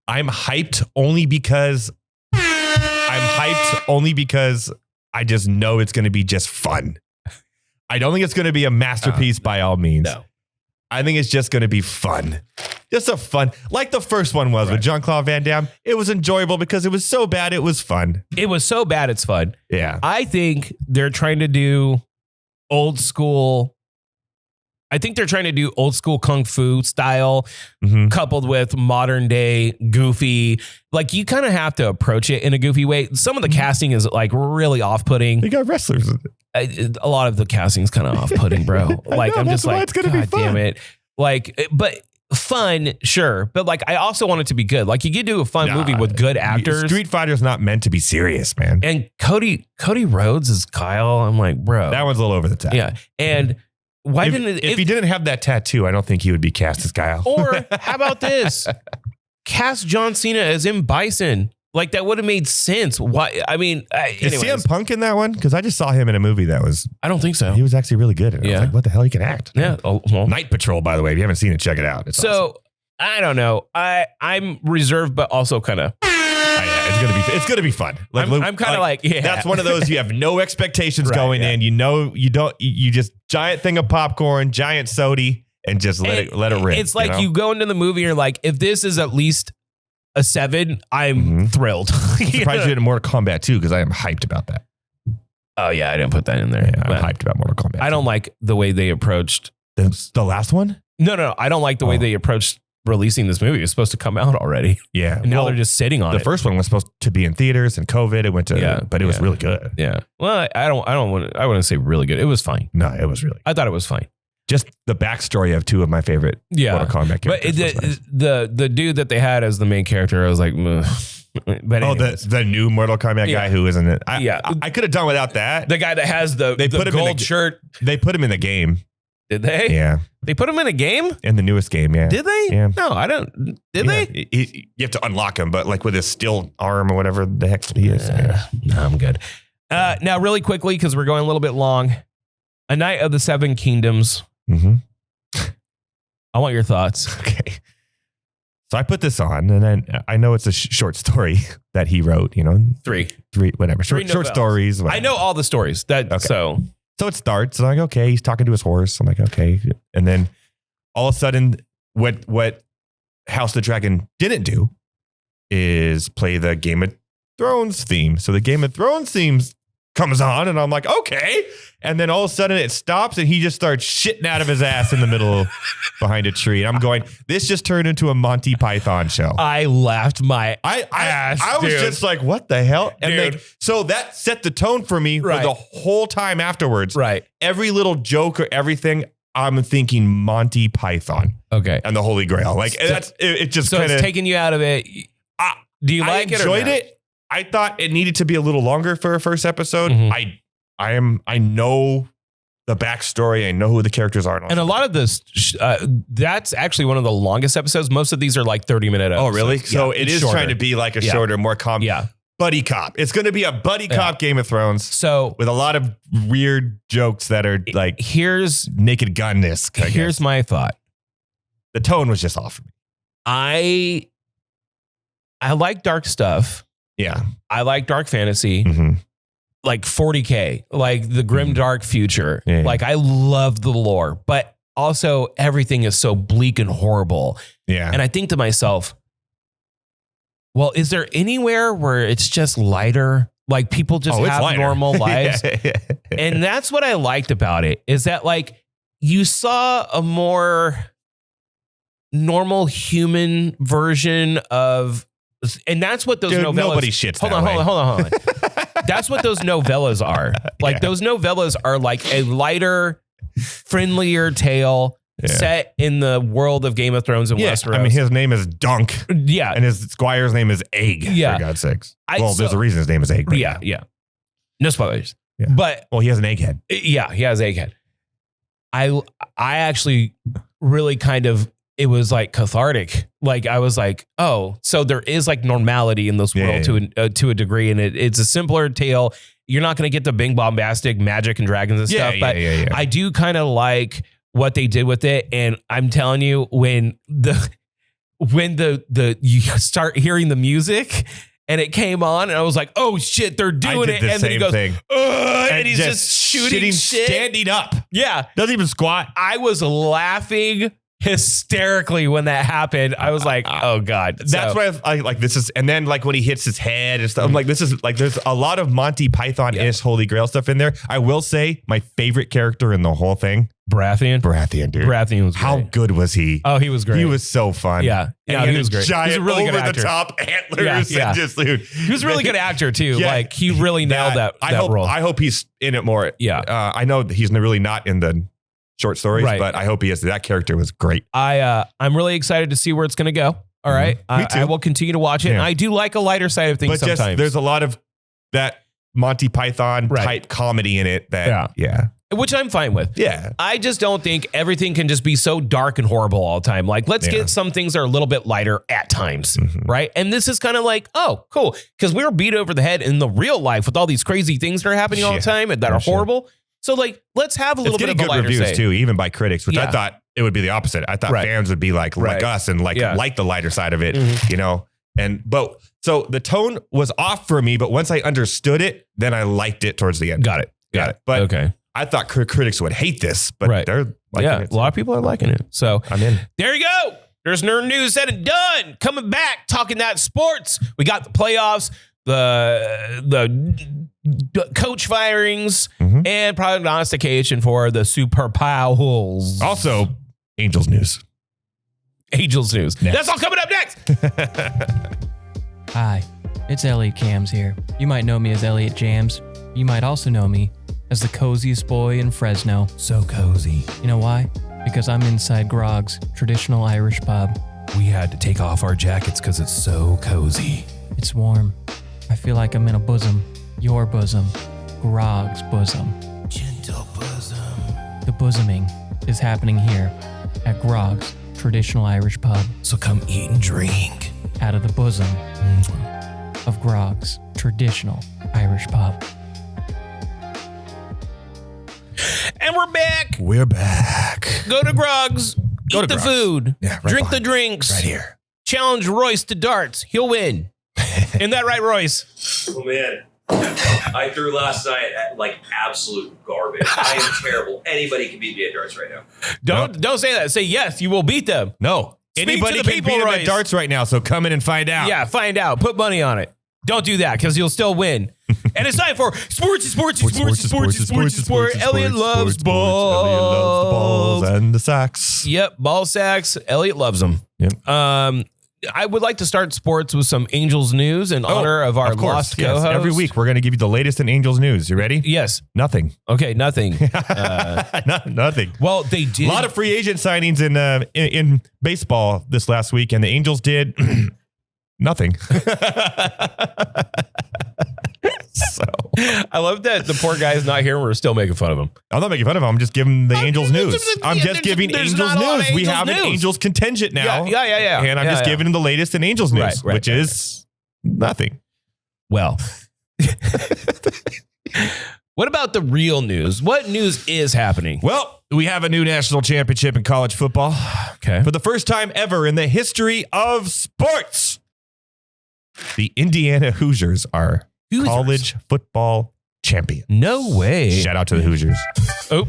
I'm hyped only because I just know it's going to be just fun. I don't think it's going to be a masterpiece by all means. No. I think it's just going to be fun. Just a fun, like the first one was with Jean-Claude Van Damme. It was enjoyable because it was so bad, it was fun. It was so bad, it's fun. Yeah. I think they're trying to do old school. I think they're trying to do old school kung fu style coupled with modern day goofy. Like you kind of have to approach it in a goofy way. Some of the casting is like really off-putting. They got wrestlers. A lot of the casting is kind of off-putting, bro. Like I'm just like, God damn it. Like, but fun, sure. But like, I also want it to be good. Like you could do a fun movie with good actors. Street Fighter's not meant to be serious, man. And Cody Rhodes is Kyle. I'm like, bro. That one's a little over the top. Yeah. And why if he didn't have that tattoo, I don't think he would be cast as Kyle. Or how about this? Cast John Cena as M. Bison. Like that would have made sense. Why? I mean, is CM Punk in that one? Because I just saw him in a movie that was. I don't think so. He was actually really good. And I was like, what the hell? He can act. Yeah. Oh, well. Night Patrol, by the way. If you haven't seen it, check it out. It's awesome. I don't know. I'm reserved, but also kind of. It's gonna be fun. Like, I'm kind of like, yeah. That's one of those you have no expectations going in. You just giant thing of popcorn, giant soda, and just let it rip. It's like you go into the movie, you're like, if this is at least a 7, I'm thrilled. I'm surprised you did Mortal Kombat 2 because I am hyped about that. Oh yeah, I didn't put that in there. Yeah, I'm hyped about Mortal Kombat 2. I don't like the way they approached the last one. No, I don't like the way they approached releasing this movie. It was supposed to come out already. Yeah. And now they're just sitting on it. The first one was supposed to be in theaters and COVID. It went to, but it was really good. Yeah. Well, I wouldn't say really good. It was fine. No, it was really good. I thought it was fine. Just the backstory of 2 of my favorite Mortal Kombat characters. But the dude that they had as the main character, I was like, but the new Mortal Kombat guy who isn't it? I could have done without that. The guy that has the gold shirt. They put him in the game. Did they? Yeah. They put him in a game? In the newest game, yeah. Did they? Yeah. No, I don't. Did they? You have to unlock him, but like with his steel arm or whatever the heck he is. No, I'm good. Now, really quickly, because we're going a little bit long, A Knight of the Seven Kingdoms. I want your thoughts. Okay. So I put this on, and then I know it's a short story that he wrote, Three, whatever. Short stories. Whatever. I know all the stories. So it starts, and I'm like, okay, he's talking to his horse. I'm like, okay. And then all of a sudden, what House of the Dragon didn't do is play the Game of Thrones theme. So the Game of Thrones theme comes on, and I'm like, okay. And then all of a sudden it stops, and he just starts shitting out of his ass in the middle behind a tree. And I'm going, this just turned into a Monty Python show. I laughed my ass. I was just like, what the hell? And so that set the tone for me for the whole time afterwards. Right. Every little joke or everything, I'm thinking Monty Python. Okay. And the Holy Grail. Like it just kind of. So it's taking you out of it. Do you like it? I enjoyed it. I thought it needed to be a little longer for a first episode. I know the backstory. I know who the characters are. And a lot of this, that's actually one of the longest episodes. Most of these are like 30-minute episodes. Oh, really? So it is shorter. trying to be like a shorter, more buddy cop. It's going to be a buddy cop Game of Thrones. So with a lot of weird jokes that are like here's Naked Gun-esque. Here's my thought. The tone was just off for me. I like dark stuff. Yeah. I like dark fantasy. Mm-hmm. Like 40K, like the grim dark future. Yeah. Like I love the lore, but also everything is so bleak and horrible. Yeah. And I think to myself, well, is there anywhere where it's just lighter? Like people just have normal lives. And that's what I liked about it, is that like you saw a more normal human version of, and that's what those novellas. Nobody shits. Hold on. That's what those novellas are. Like those novellas are like a lighter, friendlier tale set in the world of Game of Thrones and Westeros. I mean, his name is Dunk. Yeah. And his squire's name is Egg. Yeah. For God's sakes. There's a reason his name is Egg. Right Yeah. No spoilers. Yeah. But he has an egghead. Yeah, he has egghead. I actually really kind of, it was like cathartic. Like I was like, oh, so there is like normality in this world to a degree, and it's a simpler tale. You're not going to get the big bombastic magic and dragons and stuff, but I do kind of like what they did with it. And I'm telling you, when you start hearing the music and it came on, and I was like, oh shit, they're doing it. And then he goes, and he's just shooting shit, standing up. Yeah, doesn't even squat. I was laughing hysterically when that happened. I was like, oh God. That's why I like this is, and then like when he hits his head and stuff, I'm like, this is like, there's a lot of Monty Python-ish Holy Grail stuff in there. I will say my favorite character in the whole thing, Baratheon, dude. Baratheon was great. How good was he? Oh, he was great. He was so fun. Yeah. And he was great. Giant, he's a really good actor. Over the top antlers. And just, dude. He was a really good actor too. Like he really nailed that role. I hope he's in it more. Yeah. I know that he's really not in the short stories, but I hope he is. That character was great. I'm really excited to see where it's going to go. All right. Me too. I will continue to watch it. And I do like a lighter side of things sometimes. Just, there's a lot of that Monty Python type comedy in it that, which I'm fine with. Yeah. I just don't think everything can just be so dark and horrible all the time. Like, let's get some things that are a little bit lighter at times, right? And this is kind of like, oh, cool. Because we were beat over the head in the real life with all these crazy things that are happening all the time and that are horrible. So, like, let's have a little bit of a lighter reviews too, even by critics, which I thought it would be the opposite. I thought fans would be like us and like the lighter side of it, you know? So the tone was off for me, but once I understood it, then I liked it towards the end. Got it. But I thought critics would hate this, but they're liking it. A lot of people are liking it. So I'm in. There you go. There's nerd news said and done. Coming back, talking that sports. We got the playoffs, the coach firings, and prognostication for the Super Powers. Also, Angels news. Angels news. Next. That's all coming up next. Hi, it's Elliot Cams here. You might know me as Elliot Jams. You might also know me as the coziest boy in Fresno. So cozy. You know why? Because I'm inside Grogg's, traditional Irish pub. We had to take off our jackets because it's so cozy. It's warm. I feel like I'm in a bosom. Your bosom. Grogg's bosom. Gentle bosom. The bosoming is happening here at Grogg's, traditional Irish pub. So come eat and drink. Out of the bosom of Grogg's, traditional Irish pub. And we're back. We're back. Go to Grogg's. Eat the food. Yeah, right drink the behind. drinks. Right here. Challenge Royce to darts. He'll win. Isn't that right, Royce? Oh, man. I threw last night at like absolute garbage. I am terrible. Anybody can beat me at darts right now. Don't say that. Say yes, you will beat them. No. Speak Anybody to the can people, beat him Royce. at darts right now, so come in and find out. Yeah, find out. Put money on it. Don't do that because you'll still win. And it's time for sports. Elliot loves balls. Elliot loves the balls and the sacks. Yep, ball sacks. Elliot loves them. Yep. I would like to start sports with some Angels news in honor of our lost co-host. Every week, we're going to give you the latest in Angels news. You ready? Yes. Nothing. Okay, nothing. Nothing. Well, they did. A lot of free agent signings in baseball this last week, and the Angels did nothing. So I love that the poor guy's not here and we're still making fun of him. I'm not making fun of him. I'm just giving the Angels news. I'm just giving there's Angels not a lot news. of We Angels have an news. Angels contingent now. Yeah. And I'm just giving him the latest in Angels news, Right, which is nothing. Well, what about the real news? What news is happening? Well, we have a new national championship in college football. Okay. For the first time ever in the history of sports, the Indiana Hoosiers are college football champion. No way. Shout out to the Hoosiers. Oh.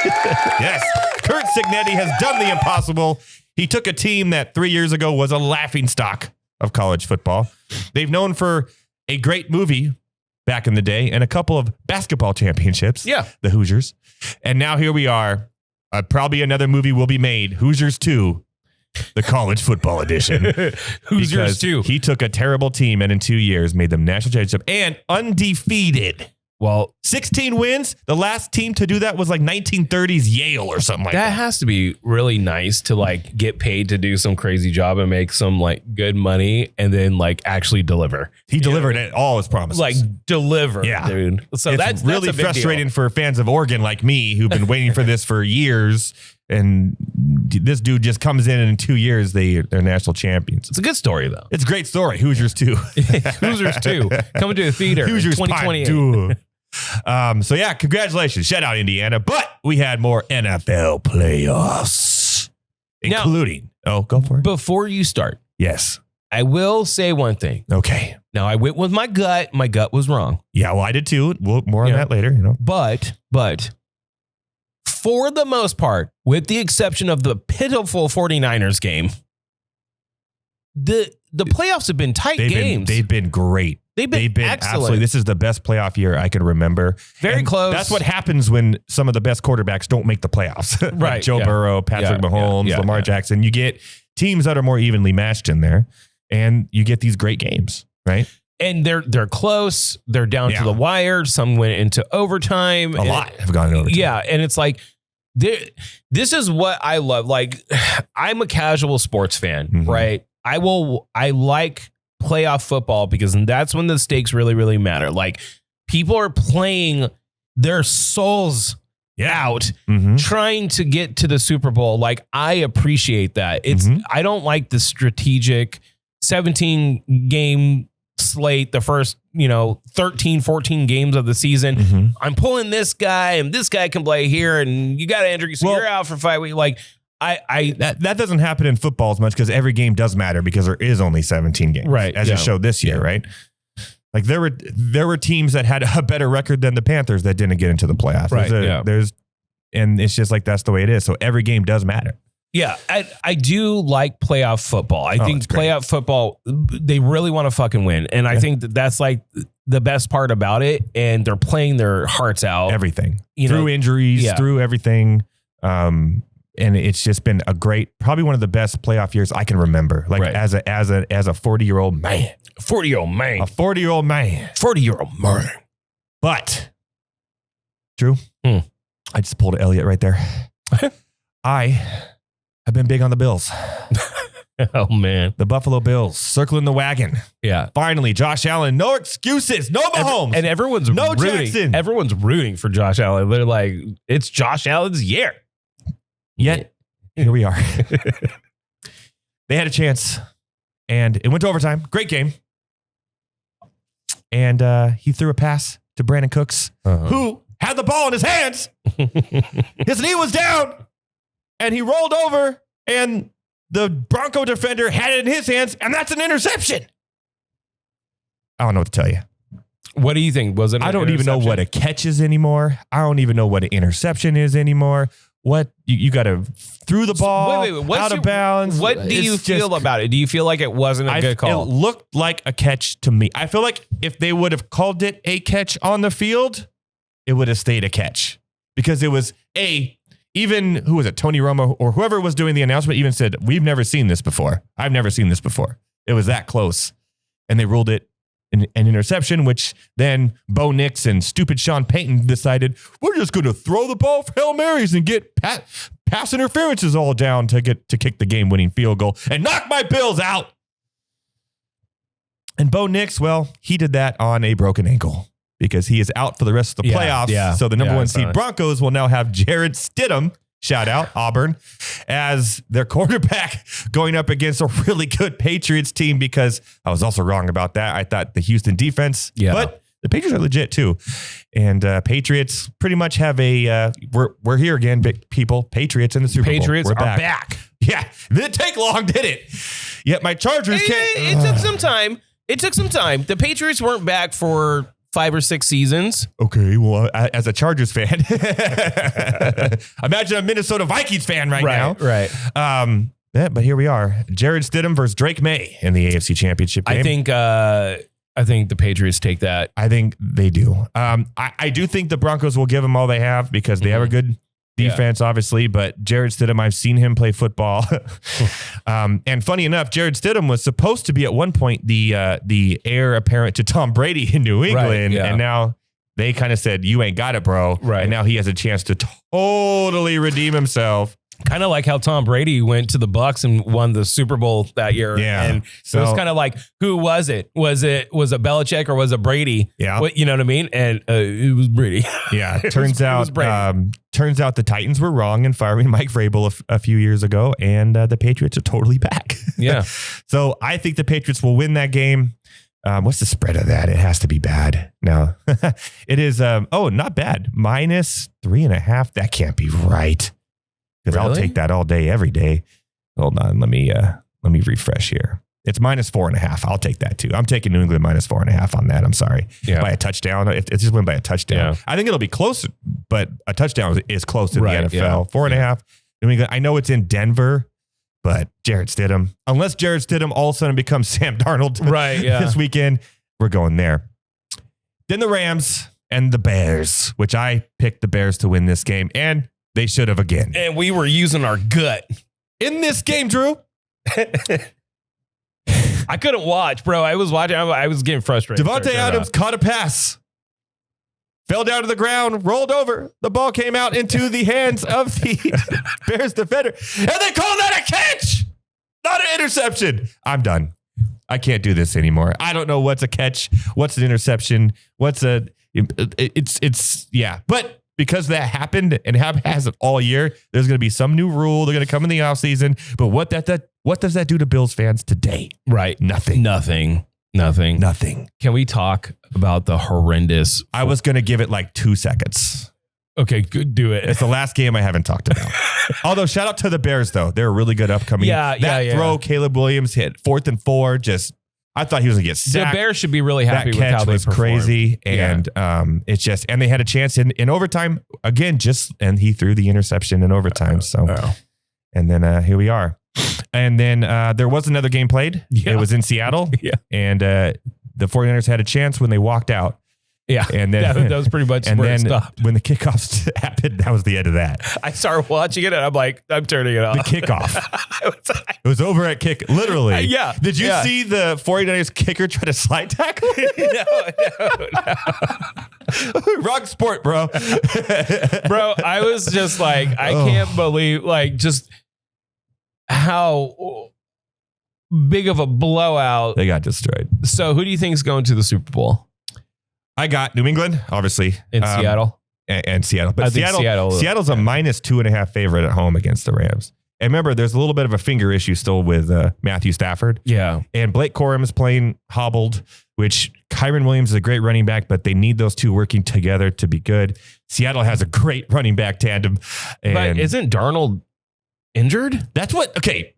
Yes. Kurt Signetti has done the impossible. He took a team that 3 years ago was a laughingstock of college football. They've known for a great movie back in the day and a couple of basketball championships. Yeah. The Hoosiers. And now here we are. Probably another movie will be made. Hoosiers 2. The college football edition. Hoosiers Because 2. He took a terrible team and in 2 years made them national championship and undefeated. Well, 16 wins. The last team to do that was like 1930s Yale or something like that that. has to be really nice to like get paid to do some crazy job and make some like good money and then like actually deliver. He delivered it all his promises. Like deliver, Yeah. dude. So it's that's really a big frustrating deal. for fans of Oregon like me who've been waiting for this for years. And this dude just comes in and in 2 years, they're national champions. It's a good story though. It's a great story. Hoosiers 2. Hoosiers 2 coming to a theater. Hoosiers in Part 2028. 2. So yeah, congratulations. Shout out Indiana. But we had more NFL playoffs, Now- including. Go for it. Before you start, Yes. I will say one thing. Okay. Now I went with my gut. My gut was wrong. Yeah, well, I did too. More on Yeah. that later, you know. But for the most part, with the exception of the pitiful 49ers game, the playoffs have been tight games. They've been great. They've been excellent. absolutely. This is the best playoff year I can remember. Very And close. That's what happens when some of the best quarterbacks don't make the playoffs. Like Right, Joe yeah. Burrow, Patrick Yeah, Mahomes, yeah, Lamar yeah. Jackson. You get teams that are more evenly matched in there, and you get these great games, right? And they're close. They're down Yeah. to the wire. Some went into overtime. A lot have gone over. Yeah, and it's like this is what I love. Like, I'm a casual sports fan, Mhm. right? I like playoff football because that's when the stakes really, really matter. Like, people are playing their souls out Mhm. trying to get to the Super Bowl. Like, I appreciate that. I don't like the strategic 17 game slate, the first 13 14 games of the season. Mhm. I'm pulling this guy and this guy can play here and you got Andrew, so you're out for 5 weeks. Like, That doesn't happen in football as much because every game does matter because there is only 17 games, Right, as yeah. it showed this year, Yeah. right? Like there were teams that had a better record than the Panthers that didn't get into the playoffs. Right, yeah. And it's just like that's the way it is. So every game does matter. yeah, I do like playoff football. I think it's great. playoff football, they really want to fucking win. And I think that's like the best part about it. And they're playing their hearts out. Everything You through know, injuries, yeah. through everything. And it's just been probably one of the best playoff years I can remember. Like Right. as a 40-year-old man, 40-year-old man. a 40-year-old man. 40-year-old man. But Drew, Hmm. I just pulled Elliot right there. I have been big on the Bills, Oh, man. the Buffalo Bills, circling the wagon. Yeah. Finally, Josh Allen, no excuses, no Mahomes. And everyone's No rooting. Jackson. Everyone's rooting for Josh Allen. They're like, it's Josh Allen's year. Yet, here we are. They had a chance, and it went to overtime. Great game. And he threw a pass to Brandon Cooks, who had the ball in his hands. His knee was down, and he rolled over, and the Bronco defender had it in his hands, and that's an interception. I don't know what to tell you. What do you think? Was it an I don't even know what a catch is anymore. I don't even know what an interception is anymore. What you got to threw the ball out of bounds. What do you It's feel just- about it? Do you feel like it wasn't a good call? It looked like a catch to me. I feel like if they would have called it a catch on the field, it would have stayed a catch because it was even who was it? Tony Romo or whoever was doing the announcement even said, "We've never seen this before. I've never seen this before." It was that close, and they ruled it an interception, which then Bo Nix and stupid Sean Payton decided we're just going to throw the ball for Hail Marys and get pass interferences all down to kick the game-winning field goal and knock my Bills out. And Bo Nix, well, he did that on a broken ankle because he is out for the rest of the playoffs. Yeah. So the number one seed sorry. Broncos will now have Jared Stidham, shout out Auburn, as their quarterback going up against a really good Patriots team, because I was also wrong about that. I thought the Houston defense, but the Patriots are legit too. And Patriots pretty much have we're here again, big people. Patriots in the Super Bowl. Patriots We're are back. Yeah. Didn't take long, did it? Yet my Chargers It took some time. It took some time. The Patriots weren't back for 5 or 6 seasons. Okay, well, as a Chargers fan, imagine a Minnesota Vikings fan right now. Right. Yeah, but here we are. Jared Stidham versus Drake May in the AFC Championship game. I think the Patriots take that. I think they do. I do think the Broncos will give them all they have because they have a good defense, obviously. But Jared Stidham, I've seen him play football. And funny enough, Jared Stidham was supposed to be at one point the heir apparent to Tom Brady in New England. And now they kind of said, you ain't got it, bro. Right. And now he has a chance to totally redeem himself. Kind of like how Tom Brady went to the Bucs and won the Super Bowl that year. Yeah. And so it was kind of like, who was it? Was it Belichick or was it Brady? Yeah. You know what I mean? And it was Brady. Yeah. Turns out the Titans were wrong in firing Mike Vrabel a few years ago, and the Patriots are totally back. Yeah. So I think the Patriots will win that game. What's the spread of that? It has to be bad. No, it is. Not bad. -3.5. That can't be right. Because I'll take that all day, every day. Hold on. Let me refresh here. It's -4.5. I'll take that too. I'm taking New England -4.5 on that. I'm sorry. Yeah. By a touchdown. It just went by a touchdown. Yeah. I think it'll be close, but a touchdown is close to the NFL. Yeah. 4.5. New England. I know it's in Denver, but Jared Stidham, unless Jared Stidham all of a sudden becomes Sam Darnold this weekend, we're going there. Then the Rams and the Bears, which I picked the Bears to win this game, and they should have again. And we were using our gut. In this game, Drew. I couldn't watch, bro. I was watching. I was getting frustrated. Devontae Adams caught a pass. Fell down to the ground, rolled over. The ball came out into the hands of the Bears defender. And they called that a catch, not an interception. I'm done. I can't do this anymore. I don't know what's a catch, what's an interception, But because that happened and has it all year, there's going to be some new rule. They're going to come in the offseason. But what does that do to Bills fans today? Right. Nothing. Can we talk about the horrendous? I was going to give it like 2 seconds. Okay, good. Do it. It's the last game I haven't talked about. Although shout out to the Bears though. They're a really good upcoming. That throw Caleb Williams hit 4th and 4. I thought he was going to get sacked. The Bears should be really happy that with how they was performed. crazy. And it's just, and they had a chance in overtime again, and he threw the interception in overtime. And then here we are. And then there was another game played. Yeah. It was in Seattle. Yeah. And the 49ers had a chance when they walked out. Yeah. And then that was pretty much and where then it stopped. when the kickoffs happened, that was the end of that. I started watching it and I'm like, I'm turning it off. The kickoff. It was over at kick. Literally. Yeah. Did you see the 49ers kicker try to slide tackle? No. Wrong sport, bro. Bro, I was just like, I can't believe just how big of a blowout. They got destroyed. So who do you think is going to the Super Bowl? I got New England, obviously. In Seattle? And Seattle. But I think Seattle's a -2.5 favorite at home against the Rams. And remember, there's a little bit of a finger issue still with Matthew Stafford. Yeah. And Blake Corum is playing hobbled, which Kyron Williams is a great running back, but they need those two working together to be good. Seattle has a great running back tandem. But isn't Darnold injured? That's what, okay.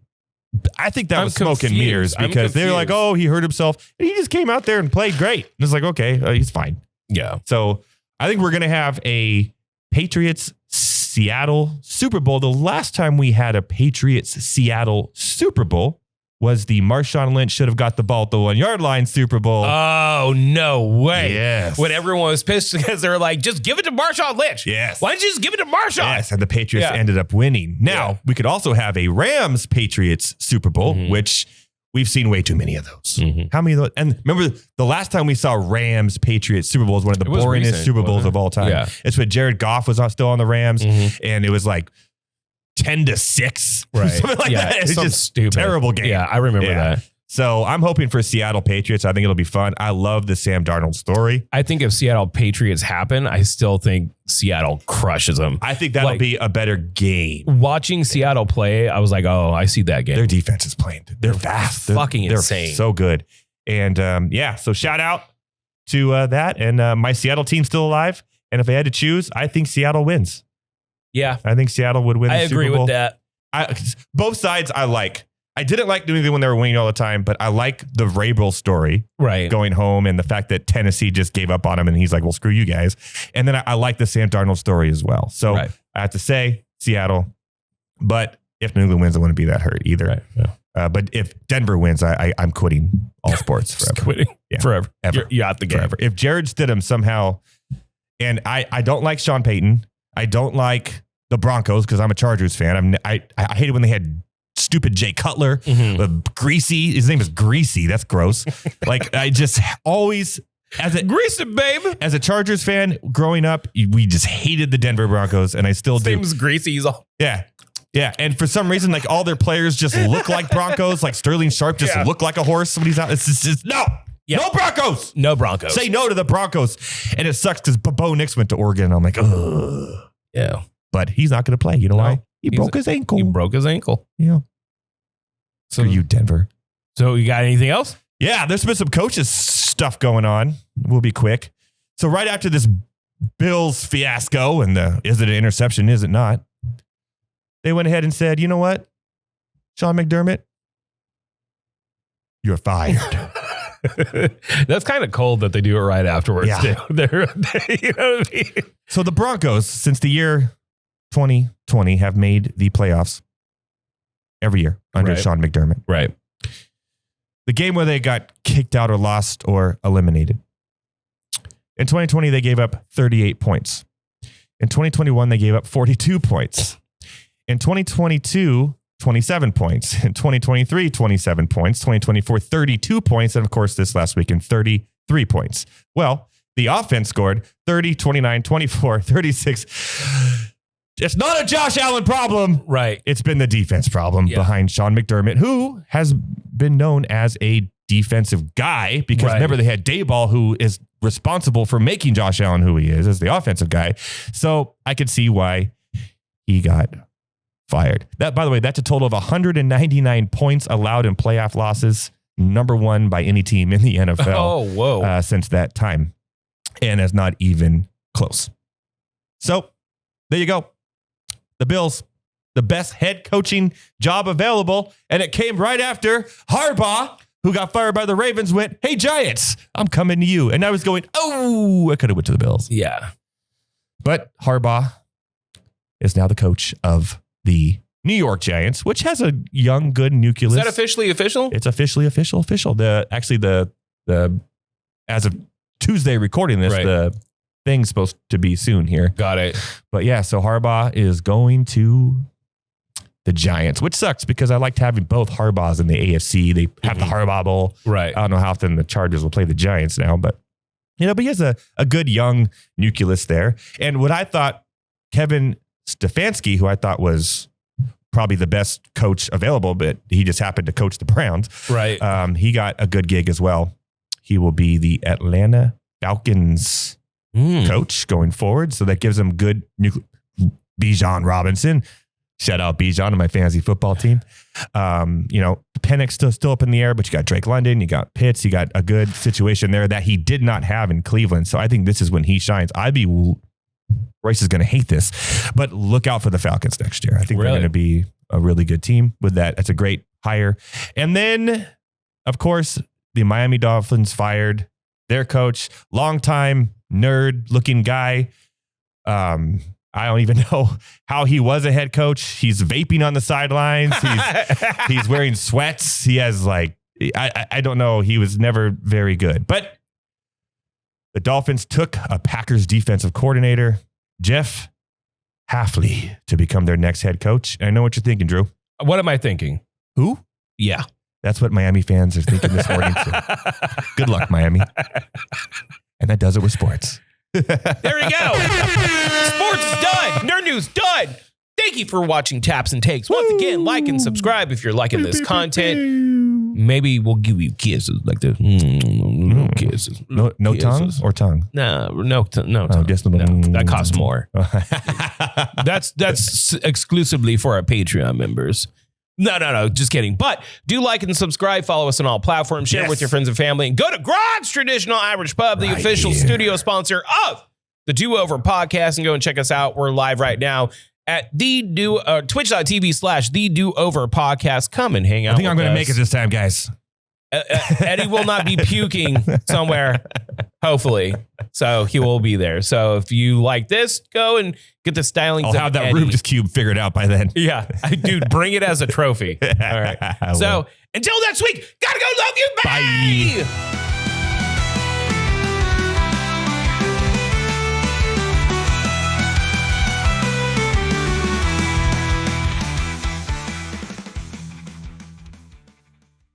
I think that I'm was smoke and mirrors confused. because they're like, oh, he hurt himself. And he just came out there and played great. And it's like, okay, he's fine. Yeah. So I think we're going to have a Patriots Seattle Super Bowl. The last time we had a Patriots Seattle Super Bowl was the Marshawn Lynch should have got the ball at the 1 yard line Super Bowl. Oh, no way. Yes. When everyone was pissed because they were like, just give it to Marshawn Lynch. Yes. Why don't you just give it to Marshawn? Yes, and the Patriots ended up winning. Now, we could also have a Rams Patriots Super Bowl, which we've seen way too many of those. How many of those? And remember, the last time we saw Rams Patriots Super Bowl was one of the boringest recent, Super Bowls of all time. Yeah. It's when Jared Goff was still on the Rams, and it was like 10-6, Right. something like that. It's Some just stupid terrible game. Yeah, I remember that. So I'm hoping for Seattle Patriots. I think it'll be fun. I love the Sam Darnold story. I think if Seattle Patriots happen, I still think Seattle crushes them. I think that'll be a better game. Watching Seattle play, I was like, oh, I see that game. Their defense is playing. They're fast. Fucking they're insane. So good. And so shout out to that. And my Seattle team's still alive. And if I had to choose, I think Seattle wins. Yeah. I think Seattle would win the Super Bowl. I agree with that. Both sides I like. I didn't like New England when they were winning all the time, but I like the Vrabel story going home and the fact that Tennessee just gave up on him and he's like, well, screw you guys. And then I like the Sam Darnold story as well. So I have to say Seattle, but if New England wins, I wouldn't be that hurt either. Right. Yeah. But if Denver wins, I'm quitting all sports forever. Quitting forever. Ever. You're out the game. Forever. If Jared Stidham somehow, and I don't like Sean Payton. I don't like the Broncos because I'm a Chargers fan. I hated when they had stupid Jay Cutler, Greasy. His name is Greasy. That's gross. Like I just always, Greasy, babe. As a Chargers fan growing up, we just hated the Denver Broncos, and I still do. His name is Greasy. He's all yeah. And for some reason, like all their players just look like Broncos. Like Sterling Sharp just look like a horse when he's out. It's just no. Yep. No Broncos. No Broncos. Say no to the Broncos. And it sucks because Bo Nix went to Oregon. I'm like, ugh. Yeah. But he's not going to play. You know why? He broke his ankle. He broke his ankle. Yeah. So you, Denver. So you got anything else? Yeah, there's been some coaches stuff going on. We'll be quick. So right after this Bills fiasco and is it an interception, is it not? They went ahead and said, you know what? Sean McDermott, you're fired. That's kind of cold that they do it right afterwards. Yeah. Too. You know what I mean? So the Broncos, since the year 2020, have made the playoffs every year under Sean McDermott. Right. The game where they got kicked out or lost or eliminated. In 2020, they gave up 38 points. In 2021, they gave up 42 points. In 2022, 27 points. In 2023, 27 points. 2024, 32 points. And of course, this last weekend, 33 points. Well, the offense scored 30, 29, 24, 36. It's not a Josh Allen problem. Right. It's been the defense problem behind Sean McDermott, who has been known as a defensive guy because remember they had Dayball, who is responsible for making Josh Allen who he is as the offensive guy. So I could see why he got fired. That, by the way, that's a total of 199 points allowed in playoff losses, number one by any team in the NFL since that time. And it's not even close. So there you go. The Bills, the best head coaching job available. And it came right after Harbaugh, who got fired by the Ravens, went, hey, Giants, I'm coming to you. And I was going, oh, I could have went to the Bills. Yeah. But Harbaugh is now the coach of the New York Giants, which has a young, good nucleus. Is that officially official? It's officially official. The as of Tuesday recording this, the thing's supposed to be soon here. Got it. But yeah, so Harbaugh is going to the Giants, which sucks because I liked having both Harbaughs in the AFC. They have the Harbaugh Bowl. Right. I don't know how often the Chargers will play the Giants now, but but he has a good young nucleus there. And what I thought, Kevin Stefanski, who I thought was probably the best coach available, but he just happened to coach the Browns. Right. He got a good gig as well. He will be the Atlanta Falcons coach going forward. So that gives him good Bijan Robinson. Shout out Bijan on my fantasy football team. Penix still up in the air, but you got Drake London, you got Pitts, you got a good situation there that he did not have in Cleveland. So I think this is when he shines. Royce is going to hate this, but look out for the Falcons next year. I think they're going to be a really good team with that. That's a great hire. And then, of course, the Miami Dolphins fired their coach, longtime nerd-looking guy. I don't even know how he was a head coach. He's vaping on the sidelines. He's wearing sweats. He has I don't know. He was never very good. But the Dolphins took a Packers defensive coordinator, Jeff Hafley, to become their next head coach. And I know what you're thinking, Drew. What am I thinking? Who? Yeah. That's what Miami fans are thinking this morning, too. Good luck, Miami. And that does it with sports. There we go. Sports is done. Nerd news done. Thank you for watching Taps and Takes. Once again, like and subscribe if you're liking this content. Maybe we'll give you kisses like this. Little kisses. No tongue Kisses. or tongue? No tongue. Just No, that costs more. That's exclusively for our Patreon members. No, just kidding. But do like and subscribe, follow us on all platforms, share with your friends and family, and go to Grogg's Traditional Irish Pub, the official studio sponsor of the Do Over podcast, and go and check us out. We're live right now at twitch.tv/the Do Over podcast. Come and hang out. I think I'm going to make it this time, guys. Eddie will not be puking somewhere, hopefully. So he will be there. So if you like this, go and get the stylings. I'll have that Eddie. Rubik's Cube figured out by then. Yeah. Dude, bring it as a trophy. All right. So until next week, gotta go. Love you. Bye. Bye.